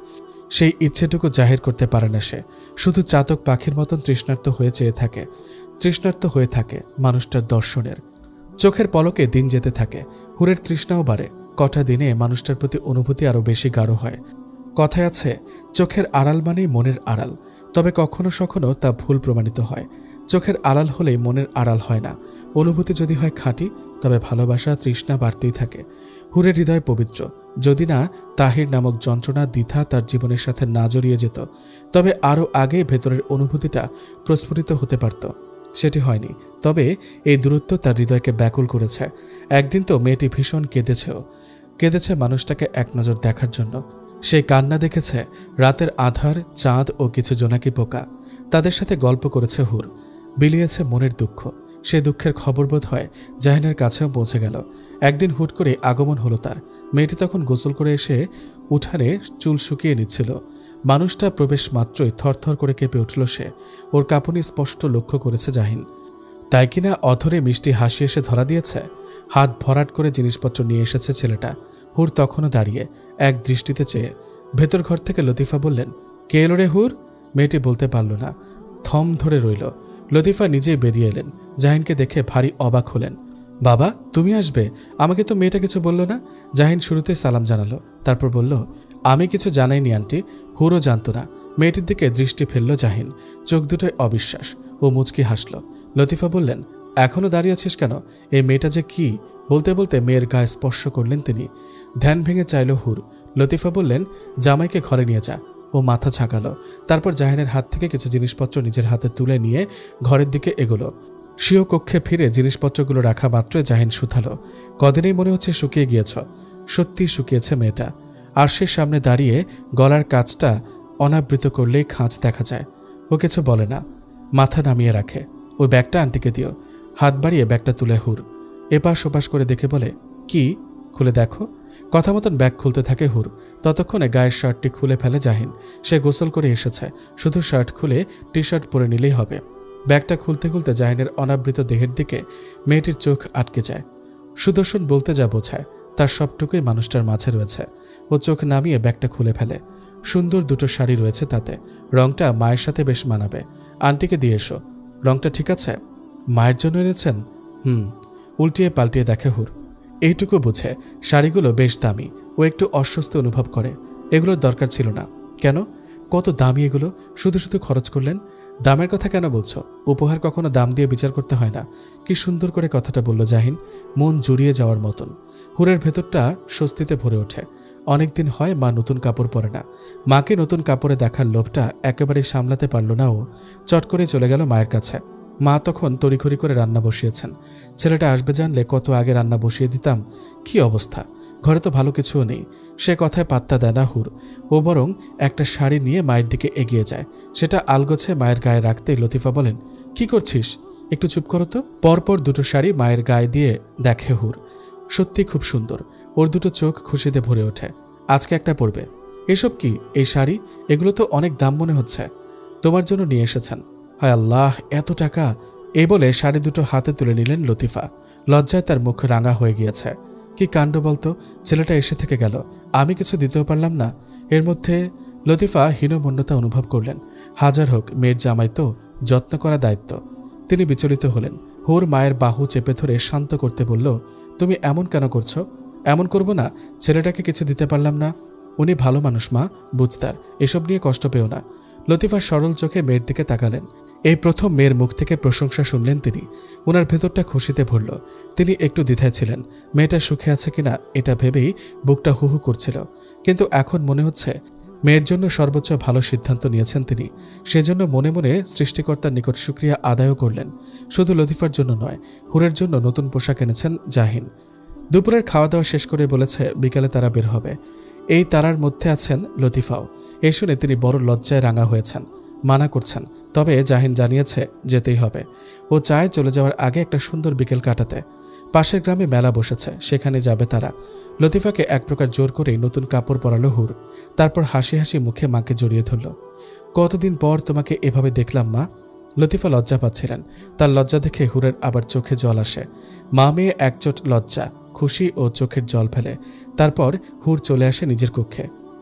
সেই ইচ্ছেটুকু জাহির করতে পারে না সে। শুধু চাতক পাখির মতন তৃষ্ণার্ত হয়ে চেয়ে থাকে, তৃষ্ণার্ত হয়ে থাকে মানুষটার দর্শনের। চোখের পলকে দিন যেতে থাকে, হুরের তৃষ্ণাও বাড়ে। কটা দিনে মানুষটার প্রতি অনুভূতি আরও বেশি গাঢ় হয়। কথায় আছে, চোখের আড়াল মানেই মনের আড়াল, তবে কখনো সখনো তা ভুল প্রমাণিত হয়। চোখের আড়াল হলেই মনের আড়াল হয় না। অনুভূতি যদি হয় খাঁটি, তবে ভালোবাসা তৃষ্ণা বাড়তেই থাকে। হুরের হৃদয় পবিত্র। যদি না তাহির নামক যন্ত্রণা দ্বিধা তার জীবনের সাথে না জড়িয়ে যেত, তবে আরও আগে ভেতরের অনুভূতিটা প্রস্ফুটিত হতে পারত। সেটি হয়নি, তবে এই দূরত্ব তার হৃদয়কে ব্যাকুল করেছে। একদিন তো মেয়েটি ভীষণ কেঁদেছে মানুষটাকে এক নজর দেখার জন্য। সেই কান্না দেখেছে রাতের আধার, চাঁদ ও কিছু জোনাকি পোকা। তাদের সাথে গল্প করেছে হুর, বিলিয়েছে মনের দুঃখ। সেই দুঃখের খবর বোধ হয় জাহিনের কাছেও পৌঁছে গেল। একদিন হুট করে আগমন হলো তার। মেয়েটি তখন গোসল করে এসে উঠানে চুল শুকিয়ে নিচ্ছিল। মানুষটা প্রবেশ মাত্রই থরথর করে কেঁপে উঠল সে। ওর কাঁপুনি স্পষ্ট লক্ষ্য করেছে জাহিন। তাই কিনা অধরে মিষ্টি হাসি এসে ধরা দিয়েছে। হাত ভরাট করে জিনিসপত্র নিয়ে এসেছে ছেলেটা। হুর তখনও দাঁড়িয়ে এক দৃষ্টিতে চেয়ে। ভেতর ঘর থেকে লতিফা বললেন, কে এলো রে হুর? মেয়েটি বলতে পারল না, থম ধরে রইল। লতিফা নিজেই বেরিয়ে এলেন। জাহিনকে দেখে ভারী অবাক হলেন। বাবা, তুমি আসবে? আমাকে তো মেয়েটা কিছু বলল না। জাহিন শুরুতে সালাম জানালো, তারপর বলল, আমি কিছু জানাইনি আন্টি। হুরও জানত না। মেয়েটির দিকে দৃষ্টি ফেলল জাহিন, চোখ দুটোয় অবিশ্বাস। ও মুচকি হাসল। লতিফা বললেন, এখনো দাঁড়িয়ে আছিস কেন? এই মেয়েটা যে কি? বলতে বলতে মেয়ের গায়ে স্পর্শ করলেন তিনি। ধ্যান ভেঙে চাইল হুর। লতিফা বললেন, জামাইকে ঘরে নিয়ে যা। ও মাথা ঝাঁকালো। তারপর জাহিনের হাত থেকে কিছু জিনিসপত্র নিজের হাতে তুলে নিয়ে ঘরের দিকে এগোলো। স্বীয় কক্ষে ফিরে জিনিসপত্রগুলো রাখা মাত্র জাহিন শুধালো, কদিনেই মনে হচ্ছে শুকিয়ে গিয়েছ। সত্যি শুকিয়েছে মেয়েটা। আরশের সামনে দাঁড়িয়ে গলার কাজটা অনাবৃত করলেই খাঁজ দেখা যায়। ও কিছু বলে না, মাথা নামিয়ে রাখে। ওই ব্যাগটা আন্টিকে দিও। হাত বাড়িয়ে ব্যাগটা তুলে হুর এপাশ ওপাশ করে দেখে বলে, কি? খুলে দেখো। কথা মতন ব্যাগ খুলতে থাকে হুর। ততক্ষণে গায়ের শার্টটি খুলে ফেলে জাহিন। সে গোসল করে এসেছে, শুধু শার্ট খুলে টি শার্ট পরে নিলেই হবে। ব্যাগটা খুলতে খুলতে জাহিনের অনাবৃত দেহের দিকে মেয়েটির চোখ আটকে যায়। সুদর্শন বলতে যা বোঝায় তার সবটুকুই মানুষটার মাঝে রয়েছে। ও চোখ নামিয়ে ব্যাগটা খুলে ফেলে। সুন্দর দুটো শাড়ি রয়েছে তাতে। রংটা মায়ের সাথে বেশ মানাবে। আন্টিকে দিয়ে এসো। রংটা ঠিক আছে? মায়ের জন্য এনেছেন? উল্টিয়ে পাল্টিয়ে দেখে হুর। এইটুকু বুঝে শাড়িগুলো বেশ দামি। ও একটু অস্বস্তি অনুভব করে। এগুলোর দরকার ছিল না। কেন? কত দামি এগুলো, শুধু শুধু খরচ করলেন। দামের কথা কেন বলছো? উপহার কখনো দাম দিয়ে বিচার করতে হয় না। কি সুন্দর করে কথাটা বলল জাহিন, মন জুড়িয়ে যাওয়ার মতন। হুরের ভেতরটা স্বস্তিতে ভরে ওঠে। অনেকদিন হয় মা নতুন কাপড় পরে না। মাকে নতুন কাপড়ে দেখার লোভটা একেবারেই সামলাতে পারল না ও। চট করে চলে গেল মায়ের কাছে। মা তখন তড়িঘড়ি করে রান্না বসিয়েছেন। ছেলেটা আসবে জানলে কত আগে রান্না বসিয়ে দিতাম। কি অবস্থা! ঘরে তো ভালো কিছুও নেই। সে কথায় পাত্তা দেয় না হুর। ও বরং একটা শাড়ি নিয়ে মায়ের দিকে এগিয়ে যায়। সেটা আলগোছে মায়ের গায়ে রাখতেই লতিফা বলেন, কি করছিস? একটু চুপ করো তো। পরপর দুটো শাড়ি মায়ের গায়ে দিয়ে দেখে হুর। সত্যি খুব সুন্দর। ওর দুটো চোখ খুশিতে ভরে ওঠে। আজকে একটা পরবে। এসব কি? এই শাড়ি? এগুলো তো অনেক দাম মনে হচ্ছে। তোমার জন্য নিয়ে এসেছেন। হায় আল্লাহ, এত টাকা! এই বলে শাড়ি দুটো হাতে তুলে নিলেন লতিফা। লজ্জায় তার মুখ রাঙা হয়ে গিয়েছে। কি কাণ্ড বলতো! ছেলেটা এসে থেকে গেল, আমি কিছু দিতেও পারলাম না। এর মধ্যে লতিফা হীনমন্যতা অনুভব করলেন। হাজার হোক মেয়ের জামাই তো, যত্ন করা দায়িত্ব। তিনি বিচলিত হলেন। হুর মায়ের বাহু চেপে ধরে শান্ত করতে বলল, তুমি এমন কেন করছো? এমন করব না। ছেলেটাকে কিছু দিতে পারলাম না। উনি ভালো মানুষ মা, বুঝতার। এসব নিয়ে কষ্ট পেও না। লতিফা সরল চোখে মেয়ের দিকে তাকালেন। এই প্রথম মেয়ের মুখ থেকে প্রশংসা শুনলেন তিনি। ওনার ভেতরটা খুশিতে ভরল। তিনি একটু দ্বিধায় ছিলেন, মেয়েটা সুখে আছে কিনা এটা ভেবেই বুকটা হুহু করছিল। কিন্তু এখন মনে হচ্ছে মেয়ের জন্য সর্বোচ্চ ভালো সিদ্ধান্ত নিয়েছেন তিনি। সেজন্য মনে মনে সৃষ্টিকর্তার নিকট শুকরিয়া আদায়ও করলেন। শুধু লতিফার জন্য নয়, হুরের জন্য নতুন পোশাক এনেছেন জাহিন। দুপুরের খাওয়া দাওয়া শেষ করে বলেছে বিকালে তারা বের হবে। এই তারার মধ্যে আছেন লতিফাও। এই শুনে তিনি বড় লজ্জায় রাঙা হয়েছেন, মানা করছেন। তবে জাহিন জানিয়েছে যেতেই হবে। ও চায় চলে যাওয়ার আগে একটা সুন্দর বিকেল কাটাতে। পাশের গ্রামে মেলা বসেছে, সেখানে যাবে তারা। লতিফাকে এক প্রকার জোর করেই নতুন কাপড় পরালো হুর। তারপর হাসি হাসি মুখে মাকে জড়িয়ে ধরল। কতদিন পর তোমাকে এভাবে দেখলাম মা। লতিফা লজ্জা পাচ্ছিলেন। তার লজ্জা দেখে হুরের আবার চোখে জল আসে। মা মেয়ে একচোট লজ্জা, খুশি ও চোখের জল ফেলে। তারপর হুর চলে আসে নিজের কক্ষে।